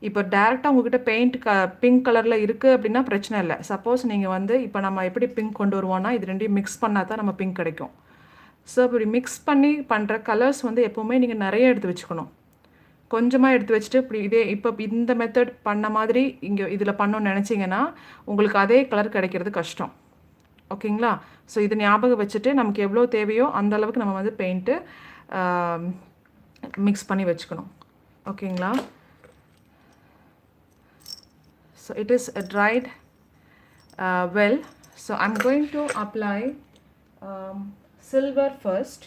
இப்போ டேரெக்டாக உங்ககிட்ட பெயிண்ட் பிங்க் கலரில் இருக்குது அப்படின்னா பிரச்சனை இல்லை. சப்போஸ் நீங்கள் வந்து இப்போ நம்ம எப்படி பிங்க் கொண்டு வருவோம்னா இது ரெண்டையும் மிக்ஸ் பண்ணால் தான் நம்ம பிங்க் கிடைக்கும். ஸோ இப்படி மிக்ஸ் பண்ணி பண்ணுற கலர்ஸ் வந்து எப்போவுமே நீங்கள் நிறைய எடுத்து வச்சுக்கணும். கொஞ்சமாக எடுத்து வச்சுட்டு இப்போ இந்த மெத்தட் பண்ண மாதிரி இங்கே இதில் பண்ணணும்னு நினச்சிங்கன்னா உங்களுக்கு அதே கலர் கிடைக்கிறது கஷ்டம். ஓகேங்களா? ஸோ இது ஞாபகம் வச்சுட்டு நமக்கு எவ்வளோ தேவையோ அந்த அளவுக்கு நம்ம வந்து பெயிண்ட்டு மிக்ஸ் பண்ணி வச்சுக்கணும். ஓகேங்களா? So it is dried well. So I'm going to apply silver first.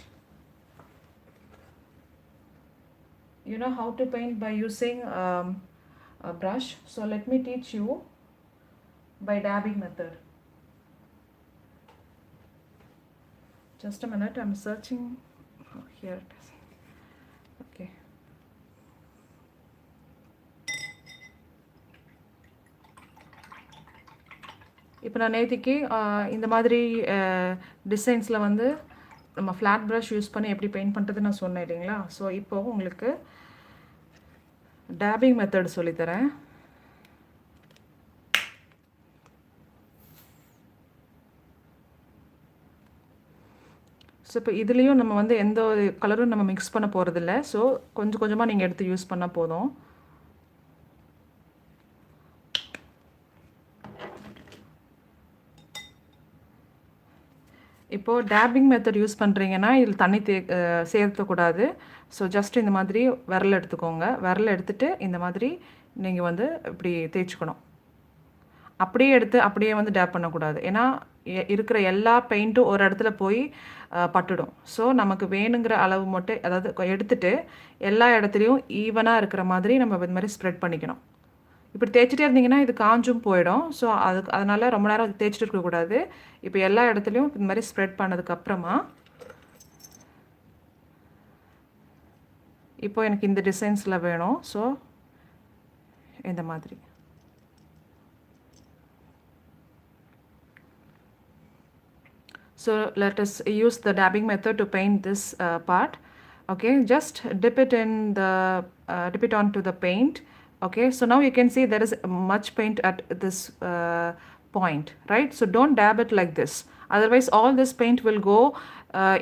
You know how to paint by using a brush. So let me teach you by dabbing method. Just a minute, I'm searching. Oh, here it is. Okay. இப்போ நான் நேத்திக்கு இந்த மாதிரி டிசைன்ஸில் வந்து நம்ம flat brush use பண்ணி எப்படி பெயிண்ட் பண்ணுறது நான் சொன்னேன் இல்லைங்களா? ஸோ இப்போது உங்களுக்கு டேபிங் மெத்தட் சொல்லித்தரேன். ஸோ இப்போ இதுலேயும் நம்ம வந்து எந்த ஒரு கலரும் நம்ம மிக்ஸ் பண்ண போகிறதில்ல. ஸோ கொஞ்சம் கொஞ்சமாக நீங்கள் எடுத்து யூஸ் பண்ணால் போதும். இப்போது டேப்பிங் மெத்தட் யூஸ் பண்ணுறீங்கன்னா இதில் தண்ணி சேர்த்தக்கூடாது. ஸோ ஜஸ்ட் இந்த மாதிரி விரல் எடுத்துக்கோங்க. விரல் எடுத்துகிட்டு இந்த மாதிரி நீங்கள் வந்து இப்படி தேய்ச்சிக்கணும். அப்படியே எடுத்து அப்படியே வந்து டேப் பண்ணக்கூடாது. ஏன்னா இருக்கிற எல்லா பெயிண்ட்டும் ஒரு இடத்துல போய் பட்டுடும். ஸோ நமக்கு வேணுங்கிற அளவு மட்டும், அதாவது எடுத்துகிட்டு எல்லா இடத்துலையும் ஈவனாக இருக்கிற மாதிரி நம்ம இந்த மாதிரி ஸ்ப்ரெட் பண்ணிக்கணும். இப்படி தேய்ச்சிட்டே இருந்தீங்கன்னா இது காஞ்சும் போயிடும். ஸோ அதனால் ரொம்ப நேரம் தேய்ச்சிட்டு இருக்கக்கூடாது. இப்போ எல்லா இடத்துலையும் இந்த மாதிரி ஸ்ப்ரெட் பண்ணதுக்கப்புறமா இப்போ எனக்கு இந்த டிசைன்ஸில் வேணும். ஸோ இந்த மாதிரி so let us use the dabbing method to paint this part. Okay, just dip it onto the paint. Okay, so now you can see there is much paint at this point, right? So don't dab it like this. Otherwise, all this paint will go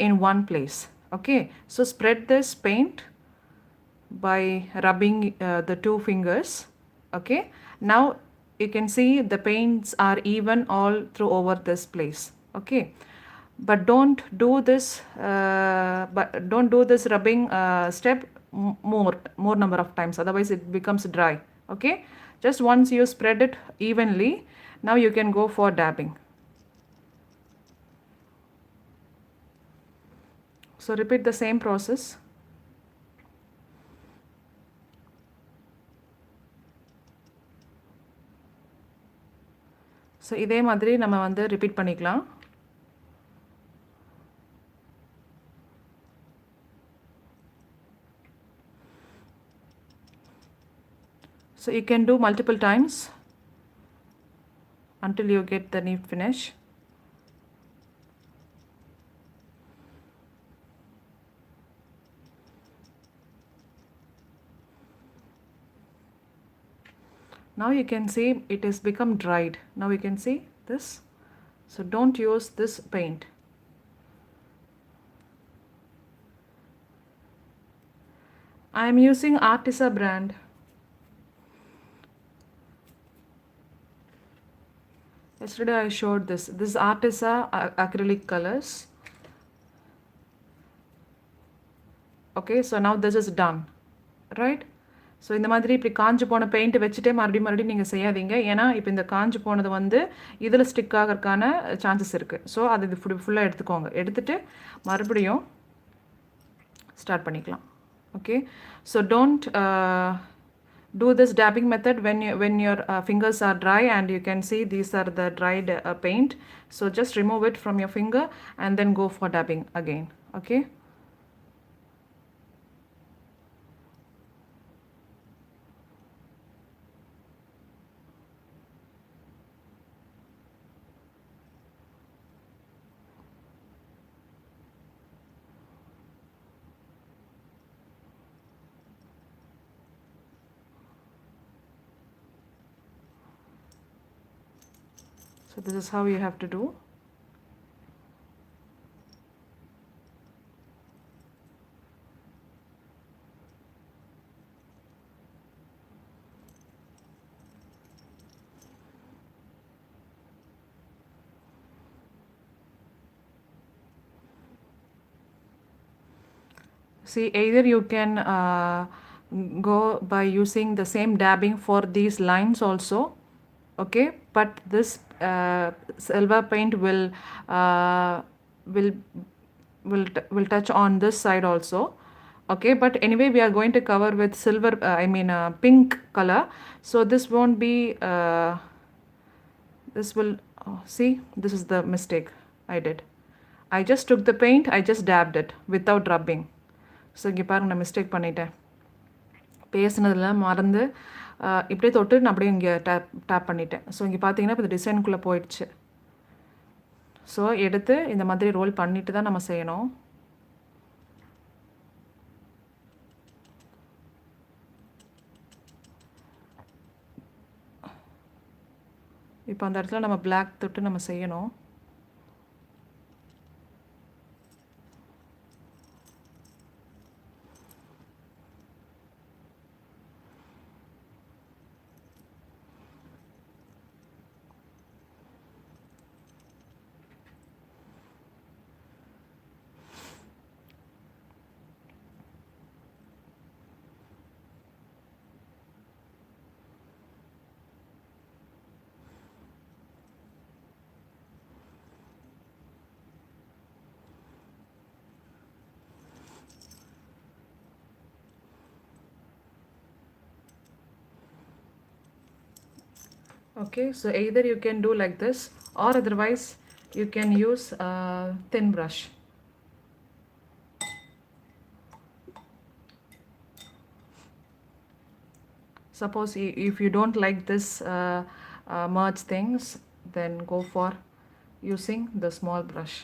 in one place. Okay, so spread this paint by rubbing the two fingers. Okay, now you can see the paints are even all through over this place. Okay, but don't do this rubbing step more number of times, otherwise it becomes dry. Okay, just once you spread it evenly, now you can go for dabbing. So repeat the same process. So இதே மாதிரி நம்ம வந்து repeat பண்ணிக்கலாம். So you can do multiple times until you get the neat finish. Now you can see it has become dried. Now you can see this. So don't use this paint. I am using Artisa brand. Yesterday I showed this. This Artisa acrylic colors. Okay, so now this is done, right? So இந்த மாதிரி இப்படி காஞ்சு போன paint வச்சுட்டே மறுபடியும் நீங்கள் செய்யாதீங்க. ஏன்னா இப்போ இந்த காஞ்சு போனது வந்து இதில் ஸ்டிக் ஆகிறதுக்கான சான்சஸ் இருக்குது. ஸோ அது இது ஃபுல்லாக எடுத்துக்கோங்க. எடுத்துகிட்டு மறுபடியும் ஸ்டார்ட் பண்ணிக்கலாம். Okay, so don't do this dabbing method when your fingers are dry and you can see these are the dried paint. So just remove it from your finger and then go for dabbing again. Okay. So this is how you have to do. See, either you can go by using the same dabbing for these lines also. Okay, but this silver paint will touch on this side also. Okay, but anyway we are going to cover with silver pink color, so this won't be this will see, this is the mistake I did. I just took the paint, I just dabbed it without rubbing. So இங்கே பாருங்கள், நான் mistake பண்ணிட்டேன். பேசுனதில் மறந்து இப்படியே தொட்டு நான் அப்படியே இங்கே டேப் பண்ணிட்டேன். ஸோ இங்கே பார்த்தீங்கன்னா இப்போ இந்த டிசைனுக்குள்ளே போயிடுச்சு. ஸோ எடுத்து இந்த மாதிரி ரோல் பண்ணிட்டு தான் நம்ம செய்யணும். இப்போ அந்த இடத்துல நம்ம பிளாக் தொட்டு நம்ம செய்யணும். Okay, so either you can do like this or otherwise you can use a thin brush. Suppose if you don't like this merge things, then go for using the small brush.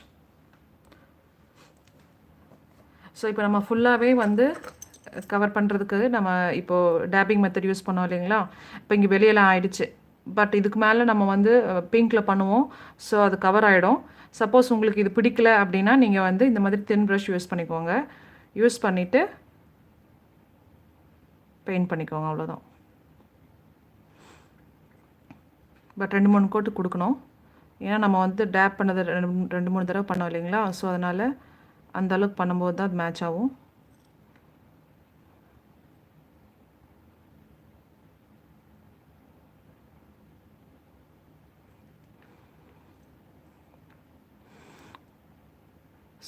So இப்போ நம்ம ஃபுல்லாகவே வந்து cover பண்ணுறதுக்கு நம்ம இப்போது taping method use பண்ணோம் இல்லைங்களா. இப்போ இங்கே வெளியெல்லாம் ஆயிடுச்சு. பட் இதுக்கு மேலே நம்ம வந்து பிங்க்கில் பண்ணுவோம். ஸோ அது கவர் ஆகிடும். சப்போஸ் உங்களுக்கு இது பிடிக்கல அப்படின்னா நீங்கள் வந்து இந்த மாதிரி தின் ப்ரஷ் யூஸ் பண்ணிக்கோங்க. யூஸ் பண்ணிவிட்டு பெயிண்ட் பண்ணிக்கோங்க, அவ்வளோதான். பட் 2-3 கோட்டு கொடுக்கணும். ஏன்னா நம்ம வந்து டேப் பண்ணது 2-3 தடவை பண்ணோம் இல்லைங்களா? ஸோ அதனால் அந்த அளவுக்கு பண்ணும்போது தான் அது மேட்ச் ஆகும்.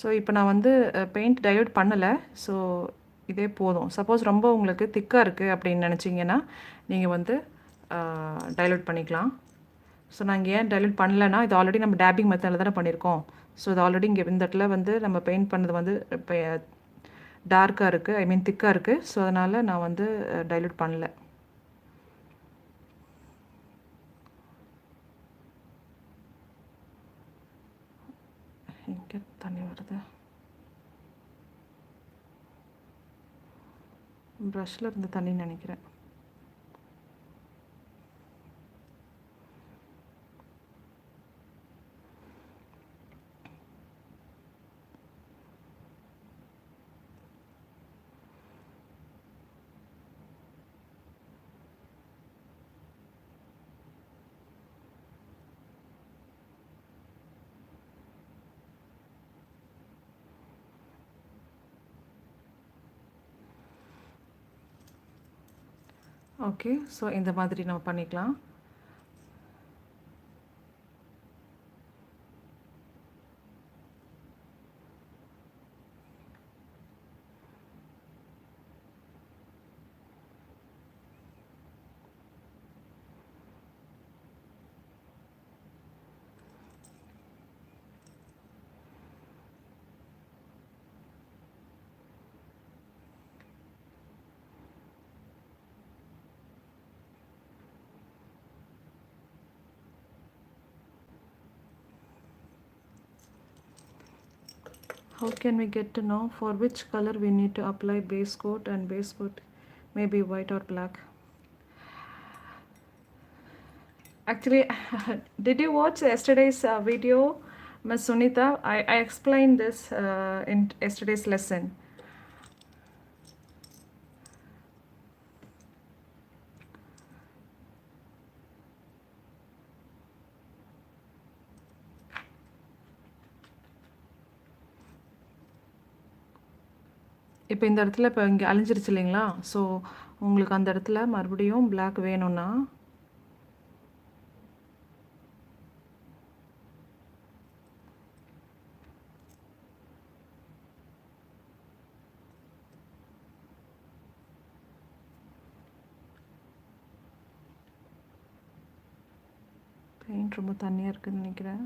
ஸோ இப்போ நான் வந்து பெயிண்ட் டைல்யூட் பண்ணலை. ஸோ இதே போதும். சப்போஸ் ரொம்ப உங்களுக்கு திக்காக இருக்குது அப்படின்னு நினச்சிங்கன்னா நீங்கள் வந்து டைல்யூட் பண்ணிக்கலாம். ஸோ நான் இங்கே ஏன் டைல்யூட் பண்ணலைன்னா, இது ஆல்ரெடி நம்ம டேப்பிங் மெத்தடில் தானே பண்ணியிருக்கோம். ஸோ இது ஆல்ரெடி இங்கே இந்த இடத்துல வந்து நம்ம பெயிண்ட் பண்ணது வந்து இப்போ டார்க்காக இருக்குது, ஐ மீன் திக்காக இருக்குது. ஸோ அதனால் நான் வந்து டைல்யூட் பண்ணல. இங்கே தண்ணி வருது. ப்ரஷ்ஷில் இருந்து தண்ணின்னு நினைக்கிறேன். ஓகே, ஸோ இந்த மாதிரி நம்ம பண்ணிக்கலாம். How can we get to know for which color we need to apply base coat, and base coat may be white or black? Actually, did you watch yesterday's video, Ms. Sunita? I explained this in yesterday's lesson. இப்போ இந்த இடத்துல இப்போ இங்கே அழிஞ்சிருச்சு இல்லைங்களா? So உங்களுக்கு அந்த இடத்துல மறுபடியும் பிளாக் வேணும்னா பெயிண்ட் ரொம்ப தண்ணியாக இருக்குதுன்னு நினைக்கிறேன்.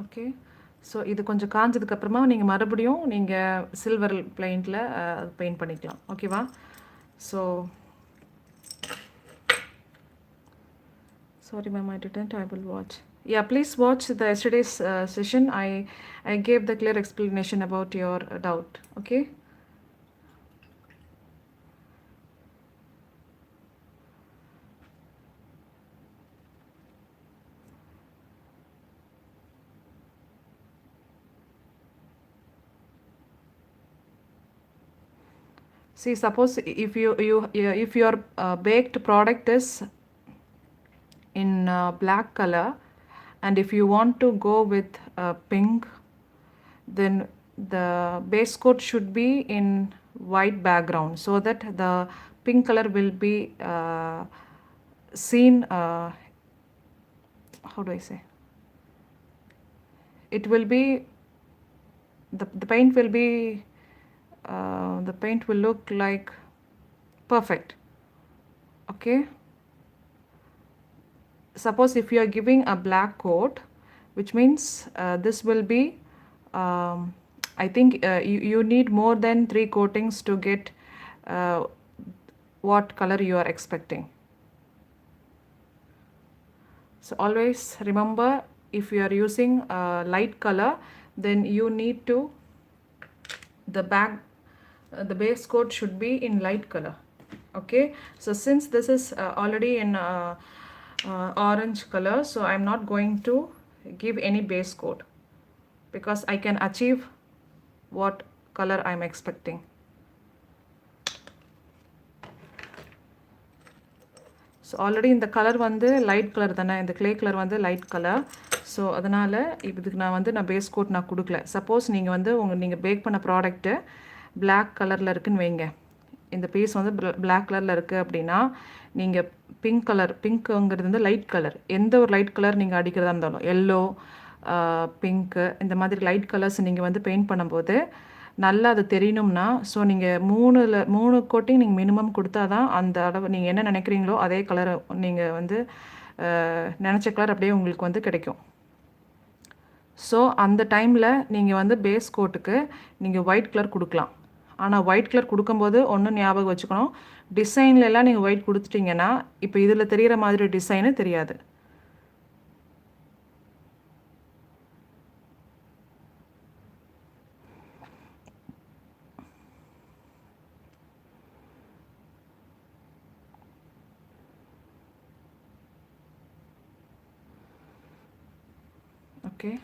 ஓகே, ஸோ இது கொஞ்சம் காஞ்சதுக்கப்புறமா நீங்கள் மறுபடியும் நீங்கள் சில்வர் பெயிண்டில் பெயிண்ட் பண்ணிக்கலாம். ஓகேவா? So sorry ma'am, I didn't. I will watch. Yeah, please watch the yesterday's session. I gave the clear explanation about your doubt. Okay. See, suppose if if your baked product is in black color, and if you want to go with pink, then the base coat should be in white background, so that the pink color will be seen, how do I say, it will be, the paint will be, the paint will look like perfect. Okay, suppose if you are giving a black coat, which means this will be, I think you need more than 3 coatings to get what color you are expecting. So always remember, if you are using a light color, then you need to, the base coat should be in light color. Okay, so since this is already in orange color, so I'm not going to give any base coat because I can achieve what color I'm expecting. So already இந்த colour வந்து light colour தானே, இந்த clay colour வந்து light colour. So அதனால் இதுக்கு நான் base code நான் கொடுக்கல. சப்போஸ் நீங்கள் வந்து நீங்கள் பேக் பண்ண ப்ராடக்ட்டு பிளாக் கலரில் இருக்குதுன்னு வைங்க, இந்த பீஸ் வந்து பிளாக் கலரில் இருக்குது அப்படின்னா நீங்கள் பிங்க்குங்கிறது வந்து லைட் கலர், எந்த ஒரு லைட் கலர் நீங்கள் அடிக்கிறதா இருந்தாலும் எல்லோ, பிங்க்கு, இந்த மாதிரி லைட் கலர்ஸ் நீங்கள் வந்து பெயிண்ட் பண்ணும்போது நல்லா அது தெரியணும்னா, ஸோ நீங்கள் 3 கோட்டிங் நீங்கள் மினிமம் கொடுத்தா தான் அந்த அளவு நீங்கள் என்ன நினைக்கிறீங்களோ அதே கலரை நீங்கள் வந்து நினச்ச கலர் அப்படியே உங்களுக்கு வந்து கிடைக்கும். ஸோ அந்த டைமில் நீங்கள் வந்து பேஸ் கோட்டுக்கு நீங்கள் ஒயிட் கலர் கொடுக்கலாம். ஆனால் ஒயிட் கலர் கொடுக்கும்போது ஒன்று ஞாபகம் வச்சுக்கணும், டிசைன்லலாம் நீங்கள் ஒயிட் கொடுத்துட்டிங்கன்னா இப்போ இதில் தெரிகிற மாதிரி டிசைனு தெரியாது. Okay,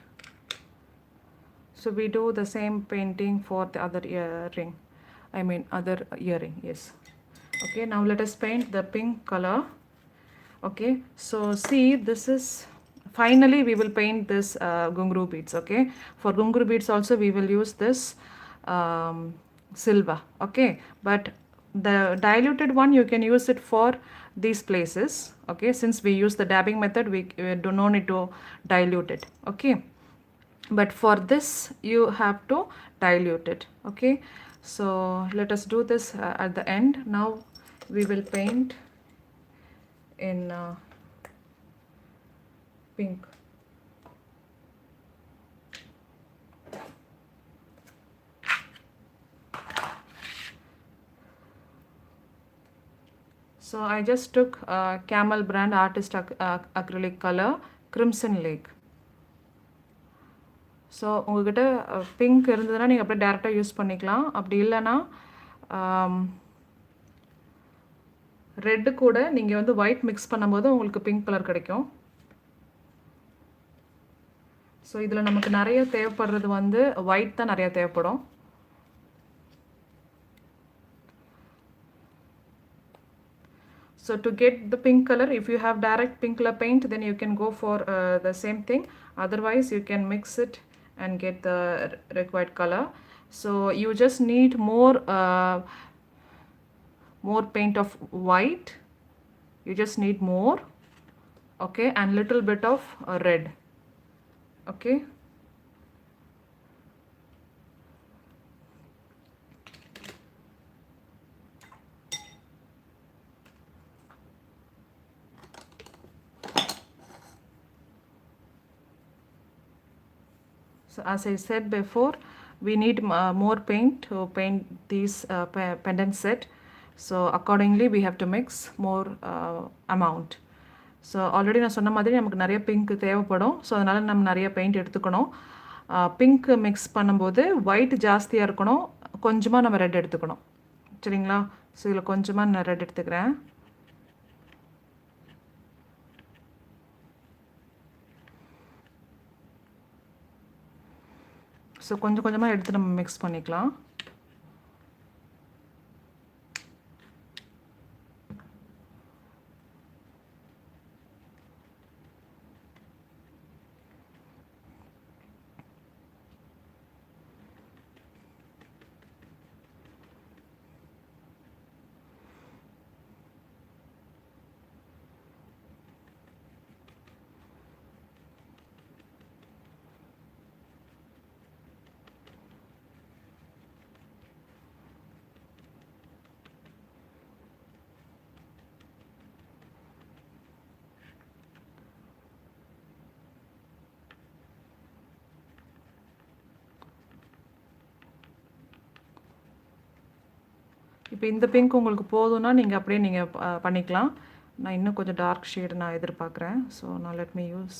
so we do the same painting for the other earring, other earring. Yes. Okay, now let us paint the pink color. Okay, so see, this is finally we will paint this gungru beads. Okay, for gungru beads also we will use this silver. Okay, but the diluted one you can use it for these places. Okay, since we use the dabbing method, we do not need to dilute it. Okay, but for this you have to dilute it. Okay, so let us do this at the end. Now we will paint in pink. So I just took Camel brand artist acrylic color Crimson Lake. So உங்கள்கிட்ட pink இருந்ததுன்னா நீங்கள் அப்படியே டேரெக்டாக use பண்ணிக்கலாம். அப்படி இல்லைன்னா red கூட நீங்கள் வந்து ஒயிட் மிக்ஸ் பண்ணும்போது உங்களுக்கு பிங்க் கலர் கிடைக்கும். ஸோ இதில் நமக்கு நிறைய தேவைப்படுறது வந்து ஒயிட் தான் நிறையா தேவைப்படும். So to get the pink color, if you have direct pink color paint, then you can go for the same thing. Otherwise, you can mix it and get the required color. So you just need more paint of white. You just need more, okay, and little bit of red. Okay. So as I said before, we need more paint to paint these pendant set. So accordingly we have to mix more amount. So already நான் சொன்ன மாதிரி நமக்கு நிறைய pink தேவைப்படும். So அதனால் நம்ம நிறைய paint எடுத்துக்கணும். பிங்க் மிக்ஸ் பண்ணும்போது ஒயிட் ஜாஸ்தியாக இருக்கணும், கொஞ்சமாக நம்ம ரெட் எடுத்துக்கணும். சரிங்களா? ஸோ இதில் கொஞ்சமாக நான் ரெட் எடுத்துக்கிறேன். ஸோ கொஞ்சம் கொஞ்சமாக எடுத்து நம்ம மிக்ஸ் பண்ணிக்கலாம். இப்போ இந்த பிங்க் உங்களுக்கு போதும்னா நீங்கள் அப்படியே நீங்கள் பண்ணிக்கலாம். நான் இன்னும் கொஞ்சம் டார்க் ஷேடு நான் எதிர்பார்க்குறேன். ஸோ நான் let me use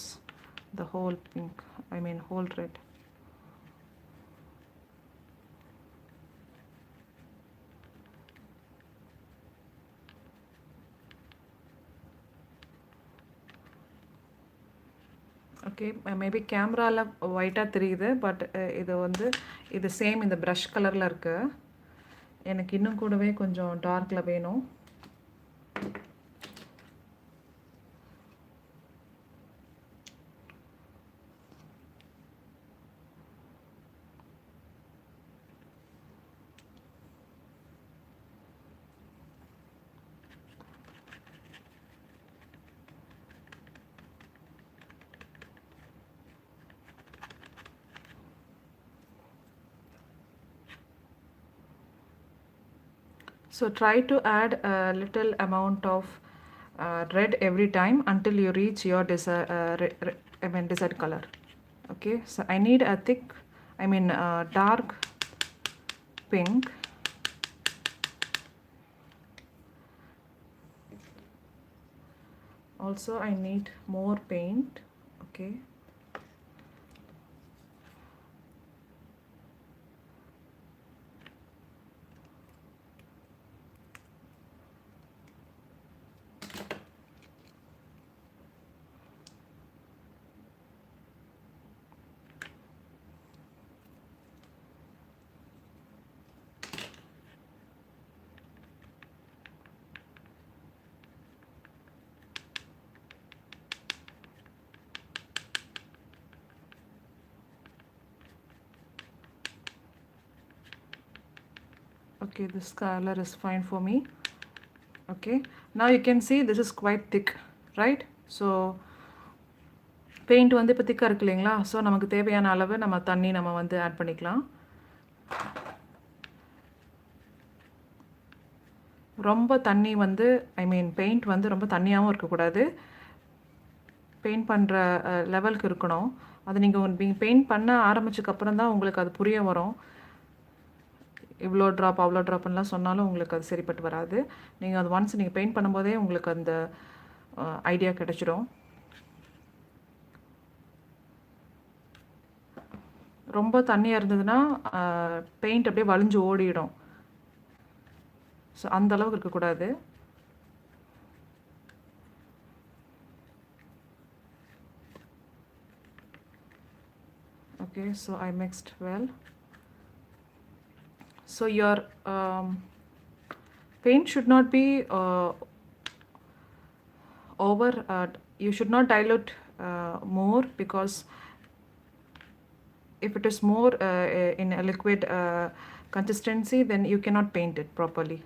the whole pink, whole red. Okay, maybe கேமரால ஒயிட்டா தெரியுது. பட் இது சேம் இந்த ப்ரஷ் கலர்ல இருக்கு. எனக்கு இன்னும் கூடவே கொஞ்சம் டார்க்ல வேணும். So try to add a little amount of red every time until you reach your desired color. Okay, so I need a dark pink. Also I need more paint. Okay, okay, this color is fine for me. Okay, now you can see this is quite thick, right? So paint வந்து இப்போ திக்காக இருக்கு இல்லைங்களா? So நமக்கு தேவையான அளவு நம்ம தண்ணி நம்ம வந்து ஆட் பண்ணிக்கலாம். ரொம்ப தண்ணி வந்து பெயிண்ட் வந்து ரொம்ப தண்ணியாகவும் இருக்கக்கூடாது. பெயிண்ட் பண்ணுற லெவலுக்கு இருக்கணும். அது நீங்கள் பெயிண்ட் பண்ண ஆரம்பிச்சதுக்கப்புறம் தான் உங்களுக்கு அது புரிய வரும். இவ்வளோ ட்ராப் அவ்வளோ ட்ராப்லாம் சொன்னாலும் உங்களுக்கு அது சரிப்பட்டு வராது. நீங்கள் அது ஒன்ஸ் நீங்கள் பெயிண்ட் பண்ணும்போதே உங்களுக்கு அந்த ஐடியா கிடச்சிடும். ரொம்ப தண்ணியாக இருந்ததுன்னா பெயிண்ட் அப்படியே வலிஞ்சு ஓடிடும். ஸோ அந்த அளவுக்கு இருக்கக்கூடாது. Okay, so I mixed well. So your paint should not be over. You should not dilute more, because if it is more in a liquid consistency, then you cannot paint it properly.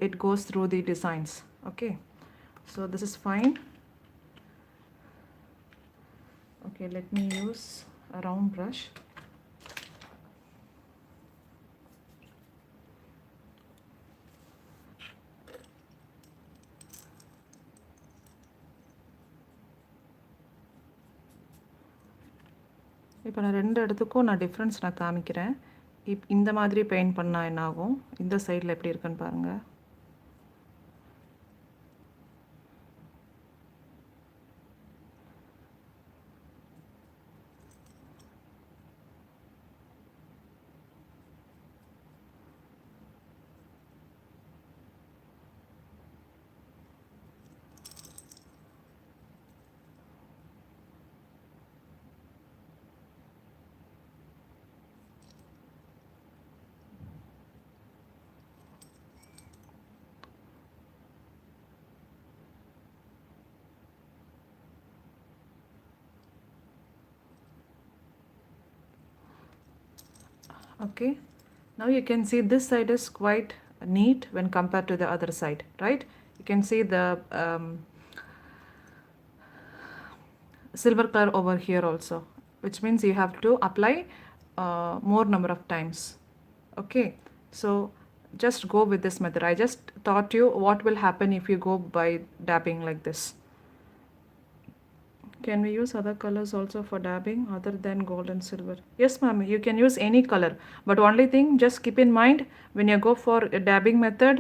It goes through the designs. Okay, so this is fine. Okay, let me use a round brush. இப்போ நான் ரெண்டு இடத்துக்கும் நான் difference நான் காமிக்கிறேன். இந்த மாதிரி paint பண்ணால் என்ன ஆகும், இந்த சைடில் எப்படி இருக்குன்னு பாருங்கள். Okay, now you can see this side is quite neat when compared to the other side, right? You can see the silver color over here also, which means you have to apply more number of times. Okay, so just go with this method. I just taught you what will happen if you go by dabbing like this. Can we use other colors also for dabbing other than gold and silver? Yes, ma'am, you can use any color. But only thing, just keep in mind, when you go for a dabbing method,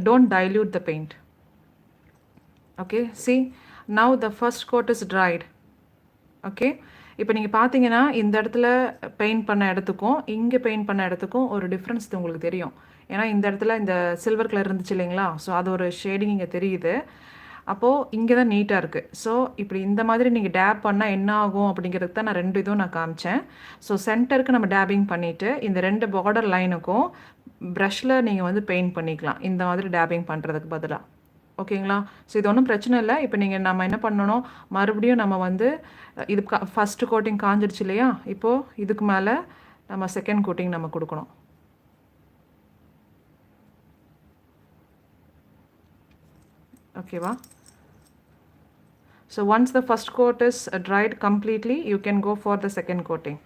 don't dilute the paint. Okay, see, now the first coat is dried. Okay, இப்போ நீங்கள் பார்த்தீங்கன்னா இந்த இடத்துல paint பண்ண இடத்துக்கும் இங்கே paint பண்ண இடத்துக்கும் ஒரு டிஃப்ரென்ஸ் உங்களுக்கு தெரியும். ஏன்னா இந்த இடத்துல இந்த சில்வர் கலர் இருந்துச்சு இல்லைங்களா? ஸோ அது ஒரு ஷேடிங் இங்கே தெரியுது. அப்போது இங்கே தான் நீட்டாக இருக்குது. ஸோ இப்படி இந்த மாதிரி நீங்கள் டேப் பண்ணால் என்ன ஆகும் அப்படிங்கிறதுக்கு தான் நான் 2 இதுவும் நான் காமிச்சேன். ஸோ சென்டருக்கு நம்ம டேப்பிங் பண்ணிவிட்டு இந்த 2 பார்டர் லைனுக்கும் ப்ரஷில் நீங்கள் வந்து பெயிண்ட் பண்ணிக்கலாம், இந்த மாதிரி டேப்பிங் பண்ணுறதுக்கு பதிலாக. ஓகேங்களா? ஸோ இது ஒன்றும் பிரச்சனை இல்லை. இப்போ நம்ம என்ன பண்ணணும், மறுபடியும் நம்ம வந்து இது ஃபஸ்ட்டு கோட்டிங் காஞ்சிடுச்சு இல்லையா? இப்போது இதுக்கு மேலே நம்ம செகண்ட் கோட்டிங் நம்ம கொடுக்கணும். ஓகேவா? So once the first coat is dried completely, you can go for the second coating.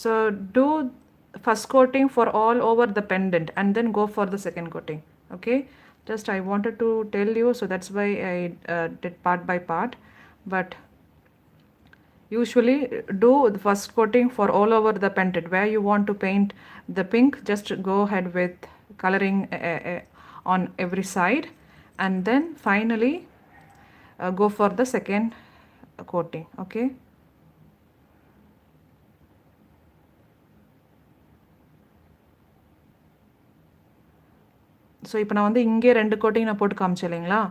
So do first coating for all over the pendant and then go for the second coating. Okay, just I wanted to tell you, so that's why I did part by part. But usually do the first coating for all over the pendant. Where you want to paint the pink, just go ahead with coloring on every side, and then finally go for the second coating. Okay, so இப்போ நான் வந்து இங்கே 2 coating நான் போட்டு காமிச்சேன் இல்லைங்களா?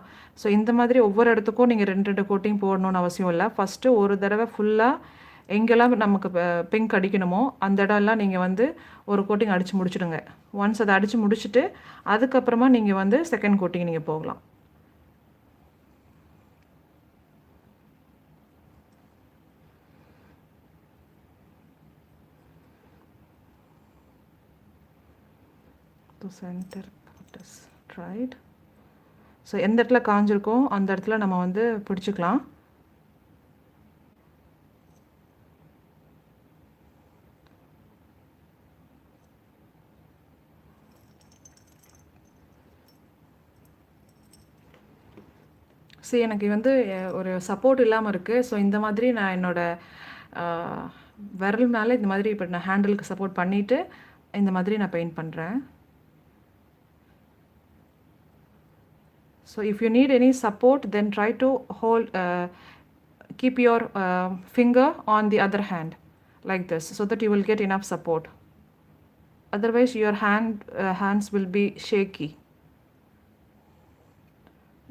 So இந்த மாதிரி ஒவ்வொரு இடத்துக்கும் நீங்கள் 2 கோட்டிங் போடணும்னு அவசியம் இல்லை. ஃபஸ்ட்டு ஒரு தடவை ஃபுல்லாக எங்கெல்லாம் நமக்கு பிங்க் அடிக்கணுமோ அந்த இடம்லாம் நீங்கள் வந்து ஒரு கோட்டிங் அடித்து முடிச்சுடுங்க. ஒன்ஸ் அதை அடித்து முடிச்சுட்டு அதுக்கப்புறமா நீங்கள் வந்து செகண்ட் கோட்டிங் நீங்கள் போகலாம். To centre right. ஸோ எந்த இடத்துல காஞ்சிருக்கோ அந்த இடத்துல நம்ம வந்து பிடிச்சிக்கலாம். சரி, எனக்கு வந்து ஒரு சப்போர்ட் இல்லாமல் இருக்குது. ஸோ இந்த மாதிரி நான் என்னோடய விரல்னால இந்த மாதிரி இப்போ நான் ஹேண்டிலுக்கு சப்போர்ட் பண்ணிவிட்டு இந்த மாதிரி நான் பெயிண்ட் பண்ணுறேன். So if you need any support, then try to hold, keep your finger on the other hand like this, so that you will get enough support. Otherwise your hands will be shaky.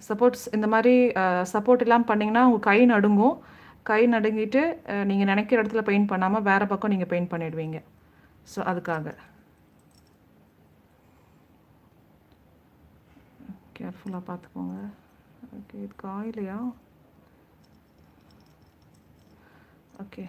Support இந்த மாதிரி support இல்லாமல் பண்ணிங்கன்னா உங்கள் கை நடுங்கும். கை நடுங்கிட்டு நீங்கள் நினைக்கிற இடத்துல paint பண்ணாமல் வேறு பக்கம் நீங்கள் பெயிண்ட் பண்ணிடுவீங்க. ஸோ அதுக்காக கேர்ஃபுல்லாக பார்த்துக்கோங்க. ஓகே, இது காயிலையா? ஓகே,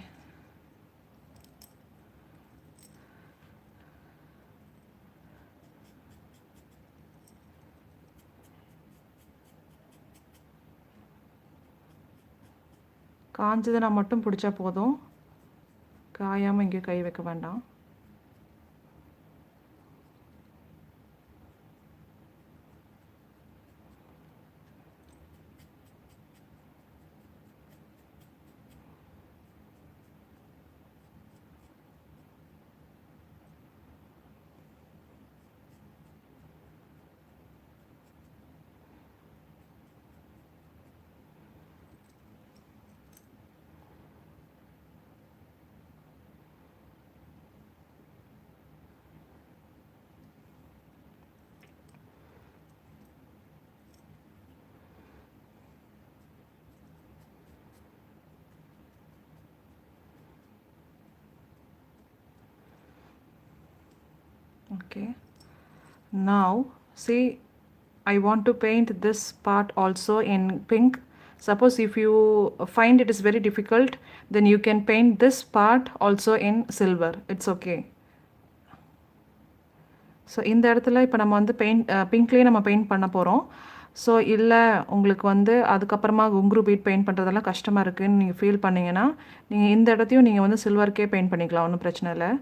காஞ்சதுன்னா மட்டும் பிடிச்சா போதும், காயாமல் இங்கே கை வைக்க வேண்டாம். Okay, now see, I want to paint this part also in pink. Suppose if you find it is very difficult, then you can paint this part also in silver. It's okay. So இந்த இடத்துல இப்போ நம்ம வந்து பிங்க்லேயே நம்ம paint பண்ண போகிறோம். So இல்லை உங்களுக்கு வந்து அதுக்கப்புறமா குங்குரு பீட் பெயிண்ட் பண்ணுறதெல்லாம் கஷ்டமாக இருக்குதுன்னு நீங்கள் ஃபீல் பண்ணிங்கன்னா நீங்கள் இந்த இடத்தையும் நீங்கள் வந்து சில்வருக்கே பெயிண்ட் பண்ணிக்கலாம், ஒன்றும் பிரச்சனை இல்லை.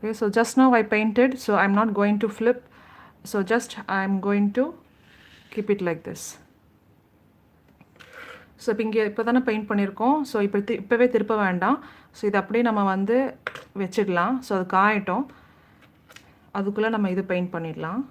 Okay, so just now I painted, so I'm not going to flip, so just I'm going to keep it like this. So இப்போ இங்கே இப்போ தானே பெயிண்ட் பண்ணியிருக்கோம். ஸோ இப்போவே திருப்ப வேண்டாம். ஸோ இது அப்படியே நம்ம வந்து வச்சிடலாம். ஸோ அது காயட்டும், அதுக்குள்ளே நம்ம இது பெயிண்ட் பண்ணிடலாம்.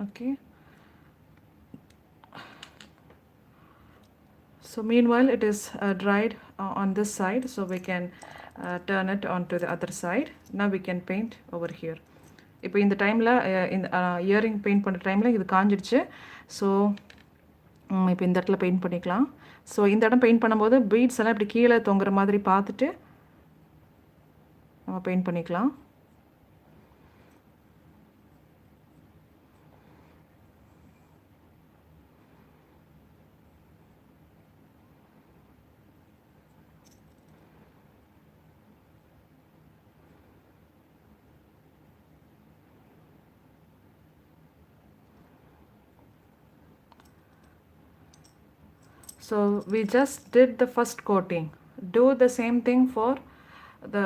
Okay. So meanwhile it is dried on this side, so we can turn it onto the other side. Now we can paint over here. இப்போ இந்த டைமில் இந்த இயரிங் பெயிண்ட் பண்ணுற டைமில் இது காஞ்சிடுச்சு. ஸோ இப்போ இந்த இடத்துல பெயிண்ட் பண்ணிக்கலாம். ஸோ இந்த இடம் பெயிண்ட் பண்ணும்போது பீட்ஸ் எல்லாம் இப்படி கீழே தொங்குற மாதிரி பார்த்துட்டு நம்ம பெயிண்ட் பண்ணிக்கலாம். So we just did the first coating. Do the same thing for the,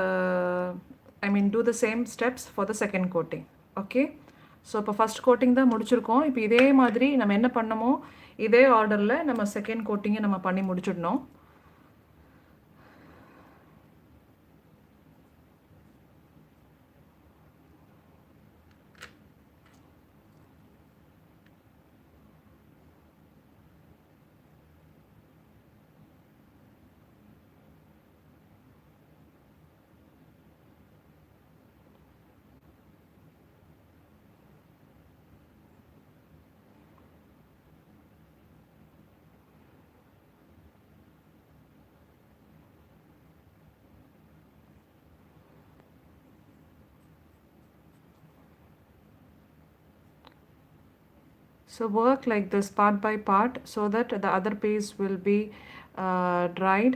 do the same steps for the second coating. Okay. So இப்போ ஃபஸ்ட் கோட்டிங் தான் முடிச்சிருக்கோம். இப்போ இதே மாதிரி நம்ம என்ன பண்ணமோ இதே ஆர்டரில் நம்ம செகண்ட் கோட்டிங்கை நம்ம பண்ணி முடிச்சிடணும். So work like this part by part so that the other piece will be dried.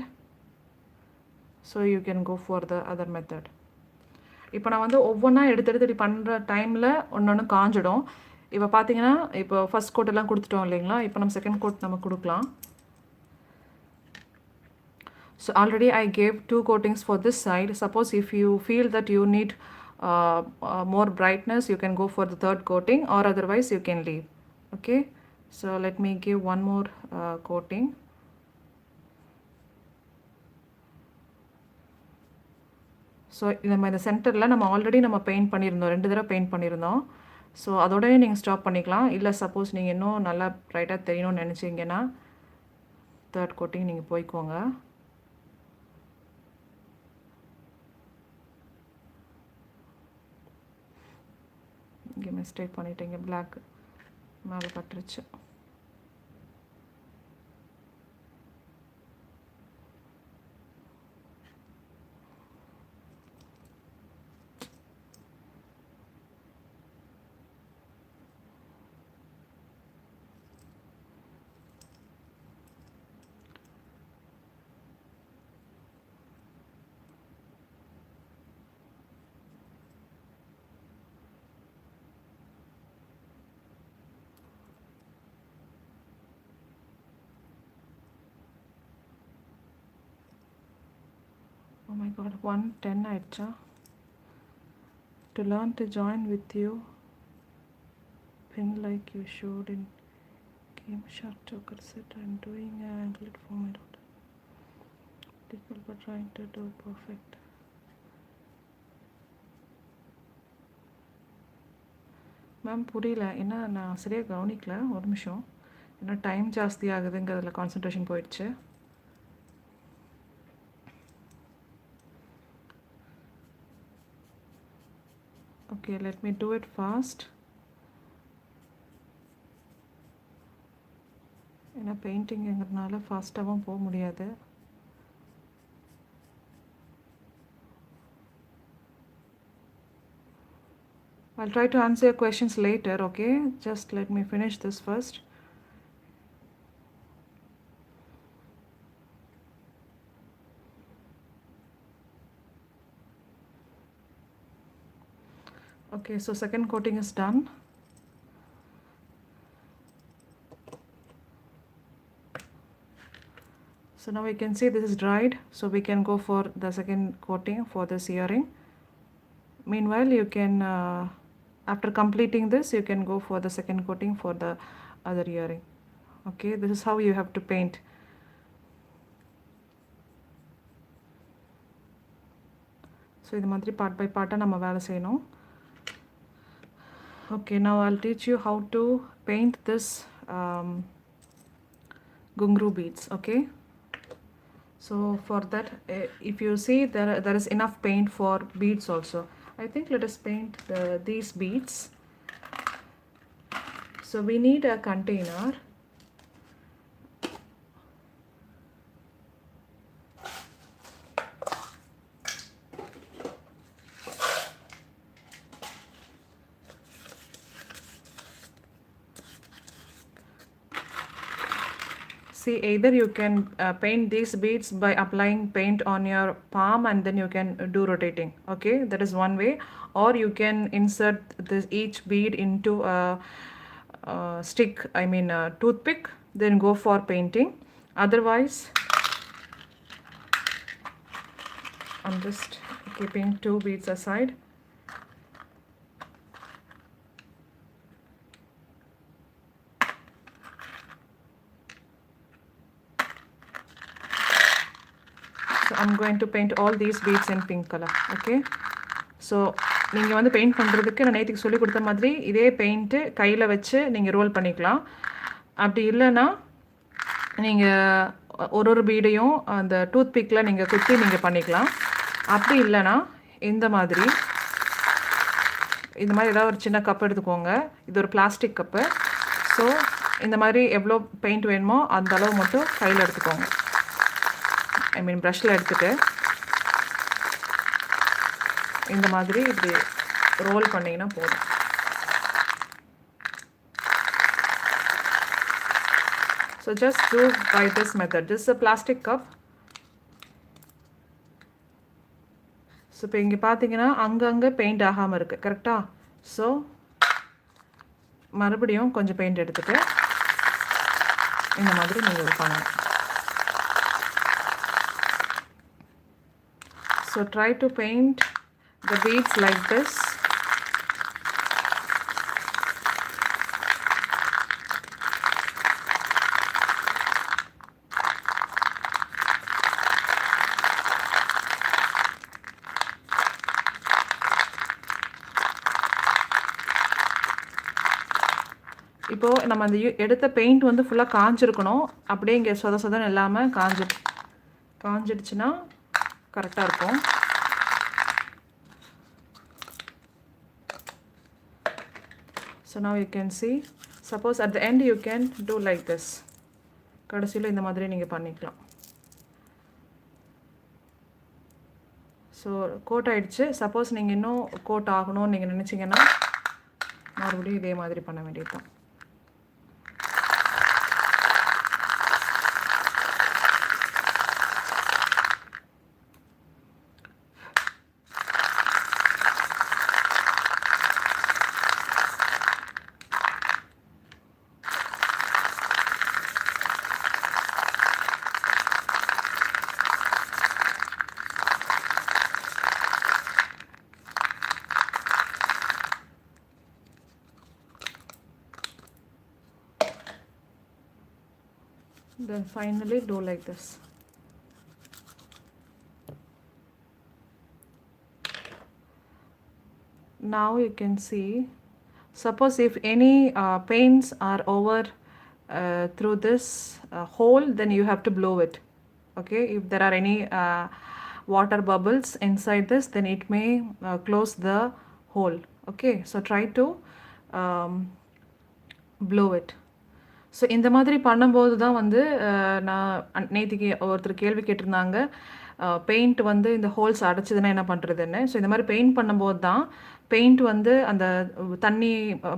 So you can go for the other method. இப்போ நான் வந்து ஒவ்வொன்றா எடுத்து பண்ணுற டைமில் ஒன்று காஞ்சிடும். இப்போ பார்த்தீங்கன்னா இப்போ ஃபஸ்ட் கோட் எல்லாம் கொடுத்துட்டோம் இல்லைங்களா. இப்போ நம்ம செகண்ட் கோட் நம்ம கொடுக்கலாம். So already I gave 2 coatings for this side. Suppose if you feel that you need more brightness, you can go for the third coating, or otherwise you can leave. Okay, so let me give one more coating. So நம்ம இந்த சென்டரில் நம்ம already நம்ம paint பண்ணியிருந்தோம், 2 தடவை paint பண்ணியிருந்தோம். So அதோடய நீங்கள் ஸ்டாப் பண்ணிக்கலாம். இல்லை சப்போஸ் நீங்கள் இன்னும் நல்லா ப்ரைட்டாக தெரியணும்னு நினச்சிங்கன்னா தேர்ட் கோட்டிங் நீங்கள் போய்க்கோங்க. இங்கே மிஸ்டேக் பண்ணிட்டீங்க, பிளாக் மேலே பட்டுருச்சு. Oh my god, 110 ஆயிடுச்சா? To learn to join with you, pin like you showed in game shark choker set. I'm doing an anklet for my daughter. Difficult but trying to do perfect. Ma'am புரியல, ஏன்னா நான் சரியாக கவனிக்கல. ஒரு நிமிஷம், ஏன்னா time ஜாஸ்தி ஆகுதுங்கிறதுல கான்சன்ட்ரேஷன் போயிடுச்சு. Okay, let me do it fast. ஏன்னா பெயிண்டிங்கிறதுனால ஃபாஸ்ட்டாகவும் போக முடியாது. I'll try to answer your questions later, okay? Just let me finish this first. Okay, so second coating is done. So now we can see this is dried, so we can go for the second coating for this earring. Meanwhile, you can after completing this, you can go for the second coating for the other earring. Okay, this is how you have to paint. So இது மாதிரி part by பார்ட்டாக நம்ம வேலை செய்யணும். Okay, now I'll teach you how to paint this gungru beads. Okay, so for that, if you see there is enough paint for beads also. I think let us paint these beads. So we need a container. See, either you can paint these beads by applying paint on your palm and then you can do rotating. Okay, that is one way. Or you can insert this each bead into a stick, I mean a toothpick, then go for painting. Otherwise, I'm just keeping 2 beads aside. So I'm going to paint all these beads in pink color. Okay, so நீங்கள் வந்து paint பண்ணுறதுக்கு நான் நேற்றுக்கு சொல்லி கொடுத்த மாதிரி இதே paint கையில் வச்சு நீங்கள் ரோல் பண்ணிக்கலாம். அப்படி இல்லைன்னா நீங்கள் ஒரு பீடையும் அந்த டூத் பிக்கில் நீங்கள் குத்தி நீங்கள் பண்ணிக்கலாம். அப்படி இல்லைன்னா இந்த மாதிரி ஏதாவது ஒரு சின்ன கப் எடுத்துக்கோங்க. இது ஒரு பிளாஸ்டிக் கப்பு. ஸோ இந்த மாதிரி எவ்வளோ பெயிண்ட் வேணுமோ அந்த அளவு மட்டும் கையில் எடுத்துக்கோங்க. ஐ மீன் ப்ரஷில் எடுத்துகிட்டு இந்த மாதிரி இப்படி ரோல் பண்ணிங்கன்னா போதும். So just do by this method. This is a plastic cup. So இப்போ இங்கே பார்த்தீங்கன்னா அங்கங்கே பெயிண்ட் ஆகாமல் இருக்குது. கரெக்டாக? ஸோ மறுபடியும் கொஞ்சம் பெயிண்ட் எடுத்துகிட்டு இந்த மாதிரி நீங்கள் பண்ணணும். So try to paint the beads like this. இப்போ நம்ம அந்த எடுத்த பெயிண்ட் வந்து ஃபுல்லாக காஞ்சிருக்கணும். அப்படியே இங்கே சொதன்னு இல்லாமல் காஞ்சிடுச்சுன்னா கரெக்டாக இருக்கும். So now you can see, suppose at the end you can do like this. கடைசியில் இந்த மாதிரி நீங்கள் பண்ணிக்கலாம். ஸோ கோட் ஆகிடுச்சு. சப்போஸ் நீங்கள் இன்னும் கோட் ஆகணும்னு நீங்கள் நினச்சிங்கன்னா மறுபடியும் இதே மாதிரி பண்ண வேண்டியது தான். Then finally do like this. Now you can see, suppose if any paints are over through this hole, then you have to blow it. Okay, if there are any water bubbles inside this, then it may close the hole. Okay, so try to blow it. So இந்த மாதிரி பண்ணும்போது தான் வந்து நான் நேற்றுக்கு ஒருத்தர் கேள்வி கேட்டிருந்தாங்க, பெயிண்ட் வந்து இந்த ஹோல்ஸ் அடைச்சிதுன்னா என்ன பண்ணுறதுன்னு. ஸோ இந்த மாதிரி பெயிண்ட் பண்ணும்போது தான் பெயிண்ட் வந்து அந்த தண்ணி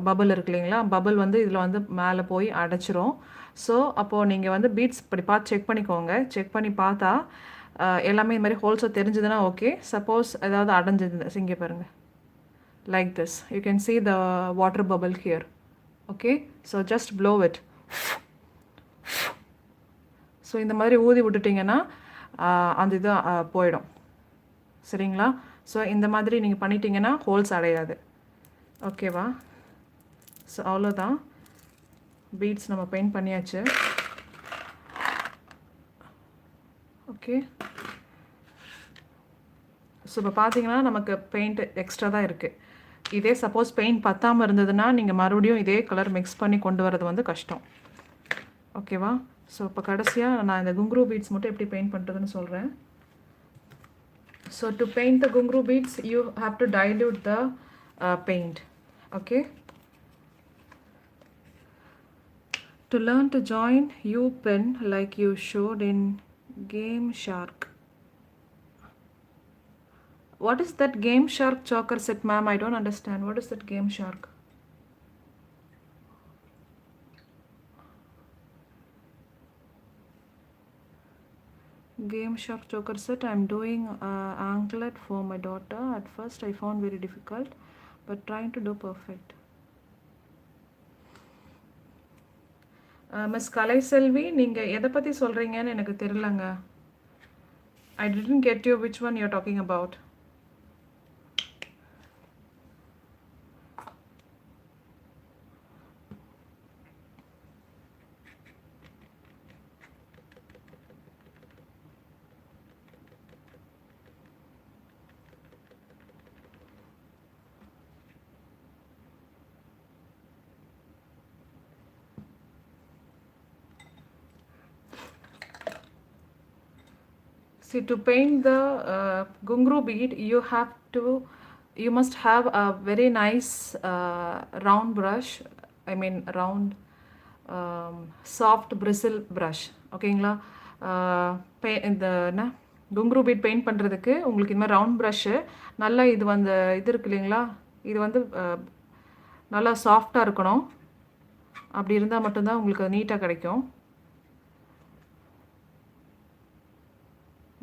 பபிள் இருக்கு இல்லைங்களா, பபிள் வந்து இதில் வந்து மேலே போய் அடைச்சிரும். ஸோ அப்போது நீங்கள் வந்து பீட்ஸ் இப்படி பார்த்து செக் பண்ணிக்கோங்க. செக் பண்ணி பார்த்தா எல்லாமே இந்த மாதிரி ஹோல்ஸை தெரிஞ்சதுன்னா ஓகே. சப்போஸ் ஏதாவது அடைஞ்சது இங்கே பாருங்கள், like this you can see the water bubble here. Okay, so just blow it. So இந்த மாதிரி ஊதி விட்டுட்டிங்கன்னா அந்த இது போயிடும். சரிங்களா? ஸோ இந்த மாதிரி நீங்கள் பண்ணிட்டீங்கன்னா ஹோல்ஸ் அடையாது. ஓகேவா? ஸோ அவ்வளோதான், பீட்ஸ் நம்ம பெயிண்ட் பண்ணியாச்சு. ஓகே, ஸோ இப்போ பார்த்தீங்கன்னா நமக்கு பெயிண்ட் எக்ஸ்ட்ரா தான் இருக்குது. இதே சப்போஸ் பெயிண்ட் பத்தாமல் இருந்ததுன்னா நீங்கள் மறுபடியும் இதே கலர் மிக்ஸ் பண்ணி கொண்டு வரது வந்து கஷ்டம். ஓகேவா? ஸோ இப்போ கடைசியாக நான் இந்த குங்க்ரூ பீட்ஸ் மட்டும் எப்படி பெயிண்ட் பண்ணுறதுன்னு சொல்கிறேன். So to paint the gungru beads, you have to dilute the paint. Okay. To learn to join U-pin like you showed in Game Shark. What is that Game Shark choker set, ma'am? I don't understand. What is that Game Shark? Game Shark choker set. I'm doing anklet for my daughter. At first I found very difficult, but trying to do perfect. Miss Kalai Selvi, நீங்கள் எதை பற்றி சொல்கிறீங்கன்னு எனக்கு தெரியலங்க. I didn't get you which one you're talking about. See, to paint the gungru bead, you must have a very nice round brush. I mean round soft bristle brush. ஓகேங்களா? இந்த என்ன குங்க்ரூ beat paint பண்ணுறதுக்கு உங்களுக்கு இந்த மாதிரி round brush நல்லா இது வந்து இது இருக்கு இல்லைங்களா, இது வந்து நல்லா சாஃப்டாக இருக்கணும். அப்படி இருந்தால் மட்டும்தான் உங்களுக்கு நீட்டாக கிடைக்கும்.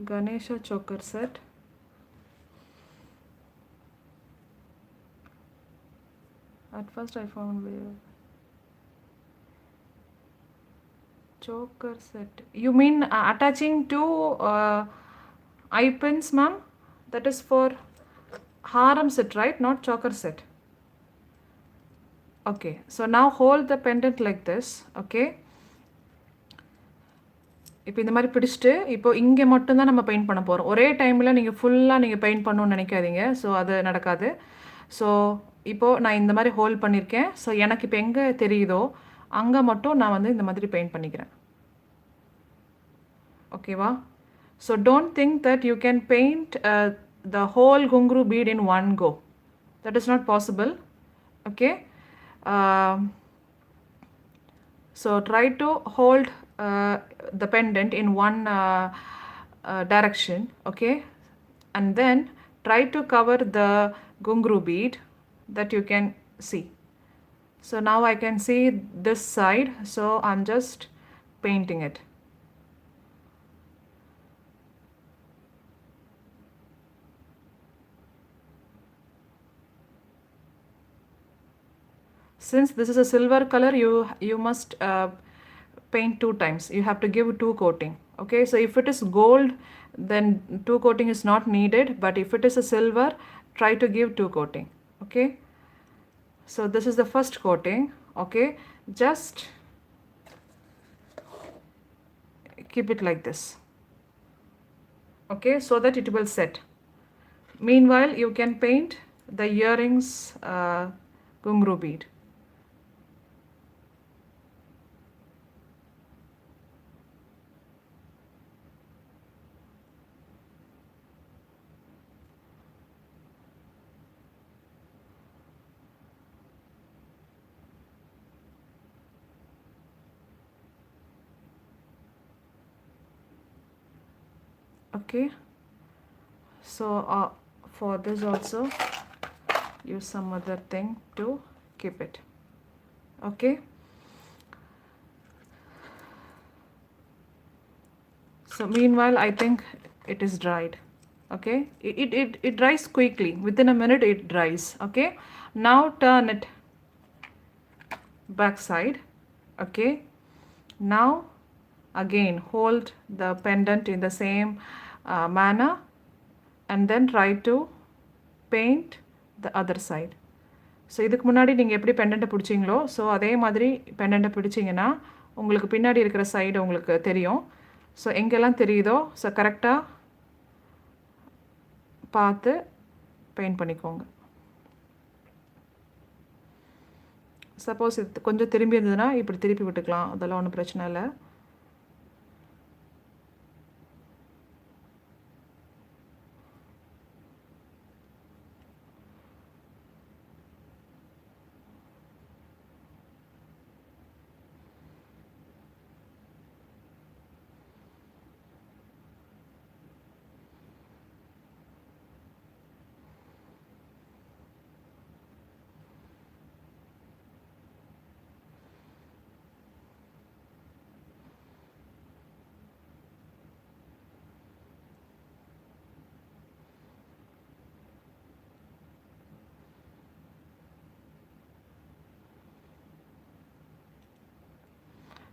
Ganesha choker set. At first I found choker set. You mean attaching two eye pins, ma'am? That is for harem set, right? Not choker set. Okay. So now hold the pendant like this. Okay. இப்போ இந்த மாதிரி பிடிச்சிட்டு இப்போ இங்கே மட்டும்தான் நம்ம paint பண்ண போகிறோம். ஒரே டைமில் நீங்கள் ஃபுல்லாக நீங்கள் பெயிண்ட் பண்ணணும்னு நினைக்காதீங்க. ஸோ அது நடக்காது. ஸோ இப்போது நான் இந்த மாதிரி ஹோல்ட் பண்ணியிருக்கேன். ஸோ எனக்கு இப்போ எங்கே தெரியுதோ அங்கே மட்டும் நான் வந்து இந்த மாதிரி பெயிண்ட் பண்ணிக்கிறேன். ஓகேவா? So don't think that you can paint the whole ghungroo bead in one go. That is not possible. Okay. So try to hold the pendant in one direction, okay, and then try to cover the gungru bead that you can see. So now I can see this side, so I'm just painting it. Since this is a silver color, you must paint 2 times. You have to give 2 coating. Okay, so if it is gold, then 2 coating is not needed, but if it is a silver, try to give 2 coating. Okay, so this is the first coating. Okay, just keep it like this. Okay, so that it will set. Meanwhile, you can paint the earrings gungru bead. Okay, so for this also use some other thing to keep it. Okay, so meanwhile I think it is dried. Okay, it dries quickly. Within a minute it dries. Okay, now turn it back side. Okay, now again hold the pendant in the same manner and then try to paint the other side. So இதுக்கு முன்னாடி நீங்கள் எப்படி பெண்டண்ட்டை பிடிச்சிங்களோ so அதே மாதிரி பெண்டண்ட்டை பிடிச்சிங்கன்னா உங்களுக்கு பின்னாடி இருக்கிற side உங்களுக்கு தெரியும். ஸோ எங்கெல்லாம் தெரியுதோ ஸோ கரெக்டாக பார்த்து பெயிண்ட் பண்ணிக்கோங்க. சப்போஸ் இது கொஞ்சம் திரும்பி இருந்ததுன்னா இப்படி திருப்பி விட்டுக்கலாம், அதெல்லாம் ஒன்றும் பிரச்சனை இல்லை.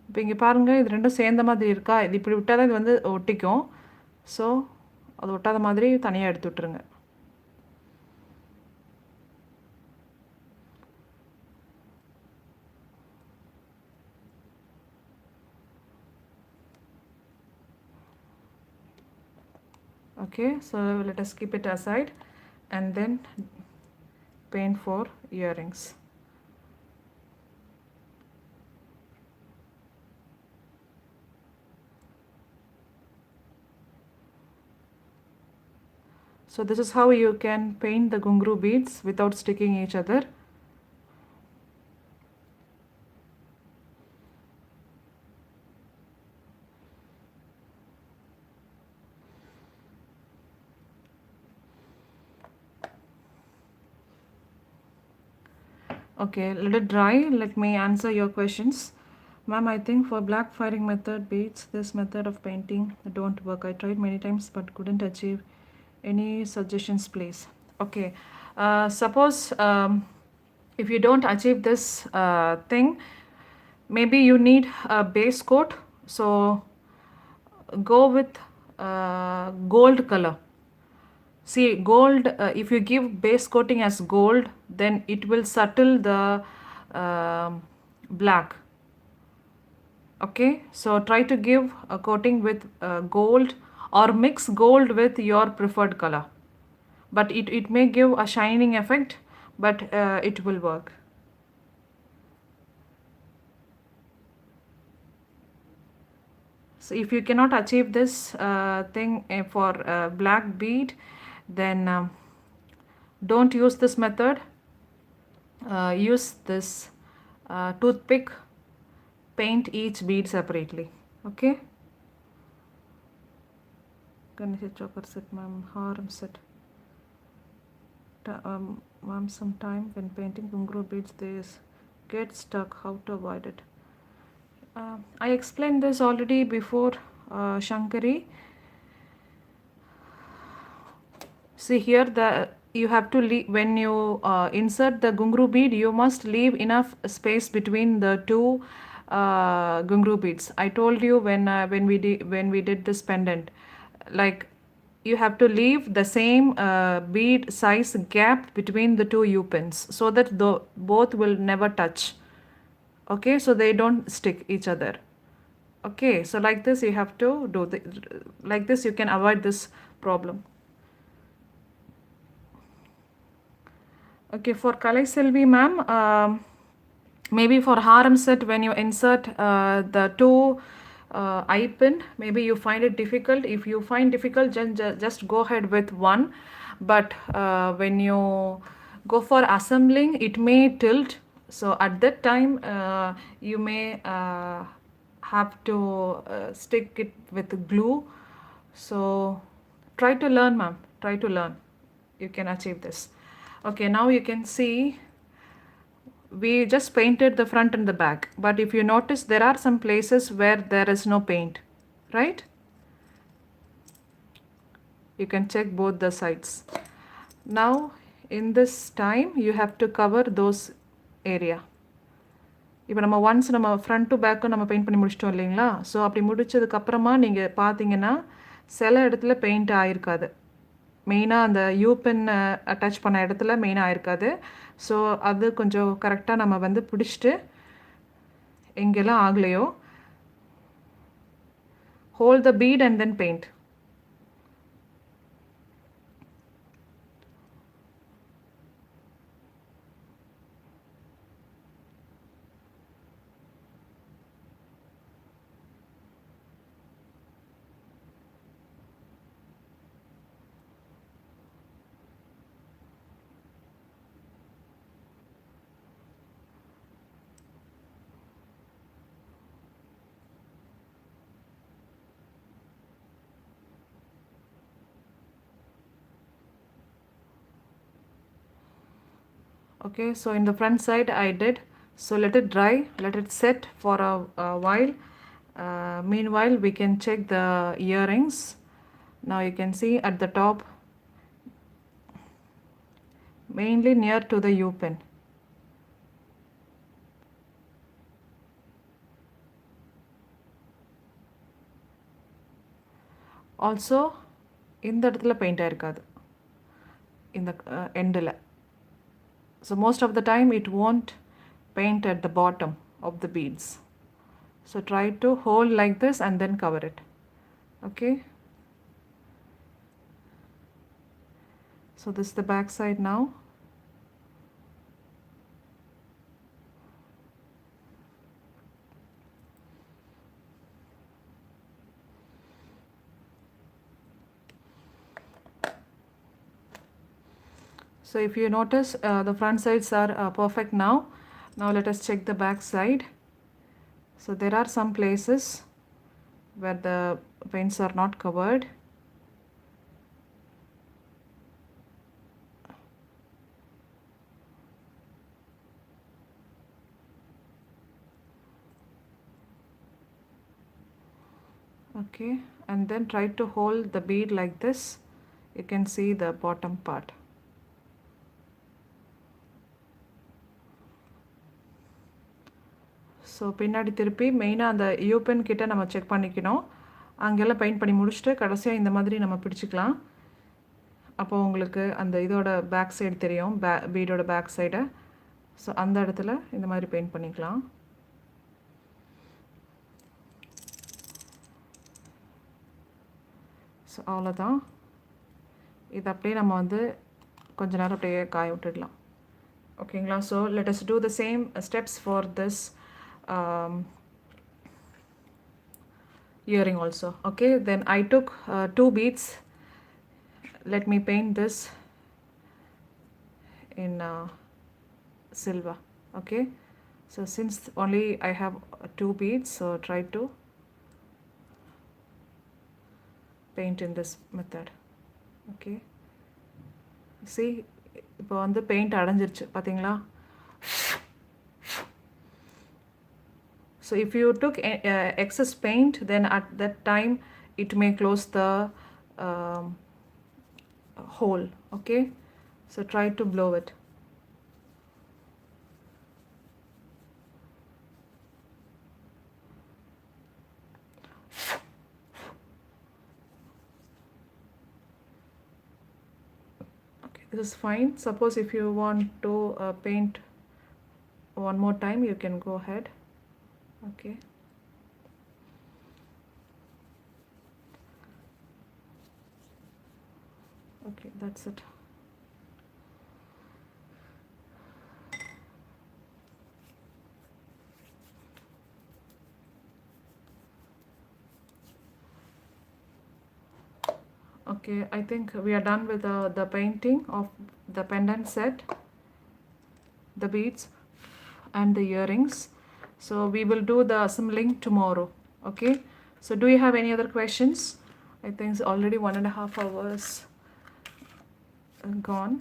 இப்போ இங்கே பாருங்கள், இது ரெண்டும் சேர்ந்த மாதிரி இருக்கா? இது இப்படி விட்டால் தான் இது வந்து ஒட்டிக்கும். ஸோ அது ஒட்டாத மாதிரி தனியாக எடுத்து விட்டுருங்க. Okay, so let us keep it aside and then paint for earrings. So this is how you can paint the gungru beads without sticking each other. Okay, let it dry. Let me answer your questions. Ma'am, I think for black firing method beads, this method of painting don't work. I tried many times but couldn't achieve. Any suggestions, please? Okay, suppose if you don't achieve this thing, maybe you need a base coat. So go with gold color. See, gold, if you give base coating as gold, then it will settle the black. Okay, so try to give a coating with gold or mix gold with your preferred color. But it may give a shining effect, but it will work. So if you cannot achieve this thing for black bead, then don't use this method. Use this toothpick. Paint each bead separately. Okay. Ganesha choker set, ma'am. Harm set. Ma'am, sometime when painting gungru beads, they get stuck. How to avoid it? I explained this already before, Shankari. See here, you have to leave when you insert the gungru bead. You must leave enough space between the two gungru beads. I told you when we did this pendant, like you have to leave the same bead size gap between the two U pins so that both will never touch. Okay, so they don't stick each other. Okay, so like this you have to do like this. You can avoid this problem. Okay, for Kalai Selvi ma'am, maybe for harem set, when you insert the two eye pin, maybe you find it difficult. If you find difficult, just go ahead with one. But when you go for assembling, it may tilt. So at that time, you may have to stick it with glue. So try to learn, ma'am. Try to learn. You can achieve this. Okay, now you can see we just painted the front and the back, but if you notice, there are some places where there is no paint, right? You can check both the sides. Now in this time you have to cover those area. இப்போ நம்ம once நம்ம front to பேக்கும் நம்ம paint பண்ணி முடிச்சிட்டோம் இல்லைங்களா? So அப்படி முடிச்சதுக்கப்புறமா நீங்கள் பார்த்தீங்கன்னா சில இடத்துல பெயிண்ட் ஆகிருக்காது. மெயினாக அந்த யூபென் அட்டாச் பண்ண இடத்துல மெயினாக ஆயிருக்காது. ஸோ அது கொஞ்சம் கரெக்டாக நம்ம வந்து பிடிச்சிட்டு எங்கெல்லாம் ஆகலையோ hold the bead and then paint. Okay, so in the front side I did. So let it dry, let it set for a while. Meanwhile, we can check the earrings. Now you can see at the top, mainly near to the U pin. Also, இந்த இடத்துல paint ஆயிருக்காது இந்த எண்டில். So most of the time it won't paint at the bottom of the beads. So try to hold like this and then cover it. Okay. So this is the back side now. So if you notice, the front sides are perfect now. Now let us check the back side. So there are some places where the paints are not covered. Okay, and then try to hold the bead like this. You can see the bottom part. So பின்னாடி திருப்பி மெயினாக அந்த யூபென் கிட்ட நம்ம check பண்ணிக்கணும். அங்கெல்லாம் paint பண்ணி முடிச்சுட்டு கடைசியாக இந்த மாதிரி நம்ம பிடிச்சிக்கலாம். அப்போ உங்களுக்கு அந்த இதோட பேக் சைடு தெரியும், பீடோட பேக் சைடை. ஸோ அந்த இடத்துல இந்த மாதிரி பெயிண்ட் பண்ணிக்கலாம். ஸோ அவ்வளோதான். இது அப்படியே நம்ம வந்து கொஞ்ச நேரம் அப்படியே காய விட்டுடலாம். ஓகேங்களா? So let us do the same steps for this earring also. Okay, then I took 2 beads. Let me paint this in silver. Okay, so since only I have 2 beads, so try to paint in this method. Okay, see இப்போ வந்து paint அடைஞ்சிருச்சு பார்த்தீங்களா? So if you took excess paint, then at that time it may close the hole. Okay, so try to blow it. Okay, this is fine. Suppose if you want to paint one more time, you can go ahead. Okay, okay, that's it. Okay, I think we are done with the painting of the pendant set, the beads and the earrings. So we will do the assembling tomorrow. Okay, so do you have any other questions? I think it's already 1.5 hours gone.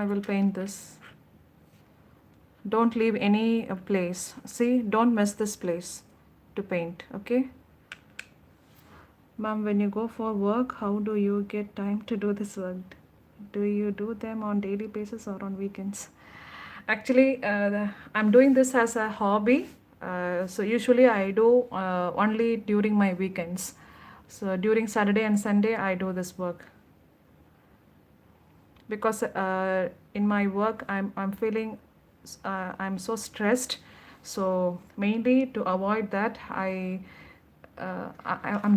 I will paint this. Don't leave any place. See, don't miss this place to paint. Okay, ma'am, when you go for work, how do you get time to do this work? Do you do them on daily basis or on weekends? Actually, I'm doing this as a hobby. So usually I do only during my weekends. So during Saturday and Sunday I do this work. Because in my work I'm feeling I'm so stressed. So mainly to avoid that I'm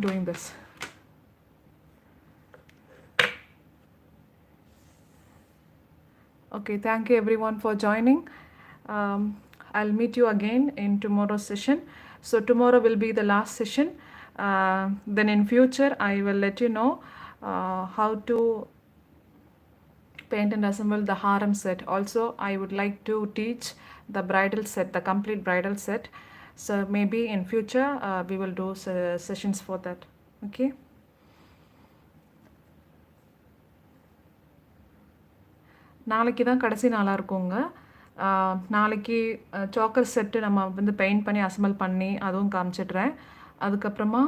doing this. Okay, thank you everyone for joining. I'll meet you again in tomorrow's session. So tomorrow will be the last session. Then in future I will let you know how to paint and assemble the harem set. Also I would like to teach the bridal set, the complete bridal set. So maybe in future we will do sessions for that. Okay. நாளைக்கு தான் கடைசி நாளாக இருக்குங்க. நாளைக்கு soccer set நம்ம வந்து paint பண்ணி assemble பண்ணி அதுவும் காமிச்சிடுறேன். அதுக்கப்புறமா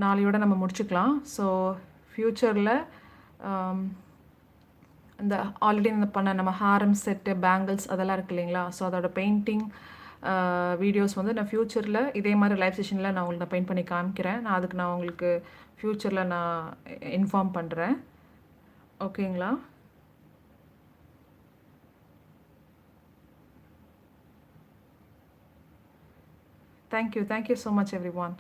நாளையோட நம்ம முடிச்சுக்கலாம். ஸோ ஃப்யூச்சரில் இந்த ஆல்ரெடி இந்த பண்ண நம்ம ஹாரம் செட்டு, பேங்கிள்ஸ் அதெல்லாம் இருக்கு இல்லைங்களா? ஸோ அதோட பெயிண்டிங் வீடியோஸ் வந்து நான் ஃப்யூச்சரில் இதே மாதிரி லைவ் செஷனில் நான் உங்களுக்கு பெயிண்ட் பண்ணி காமிக்கிறேன். அதுக்கு நான் உங்களுக்கு ஃப்யூச்சரில் நான் இன்ஃபார்ம் பண்ணுறேன். ஓகேங்களா? Thank you so much everyone.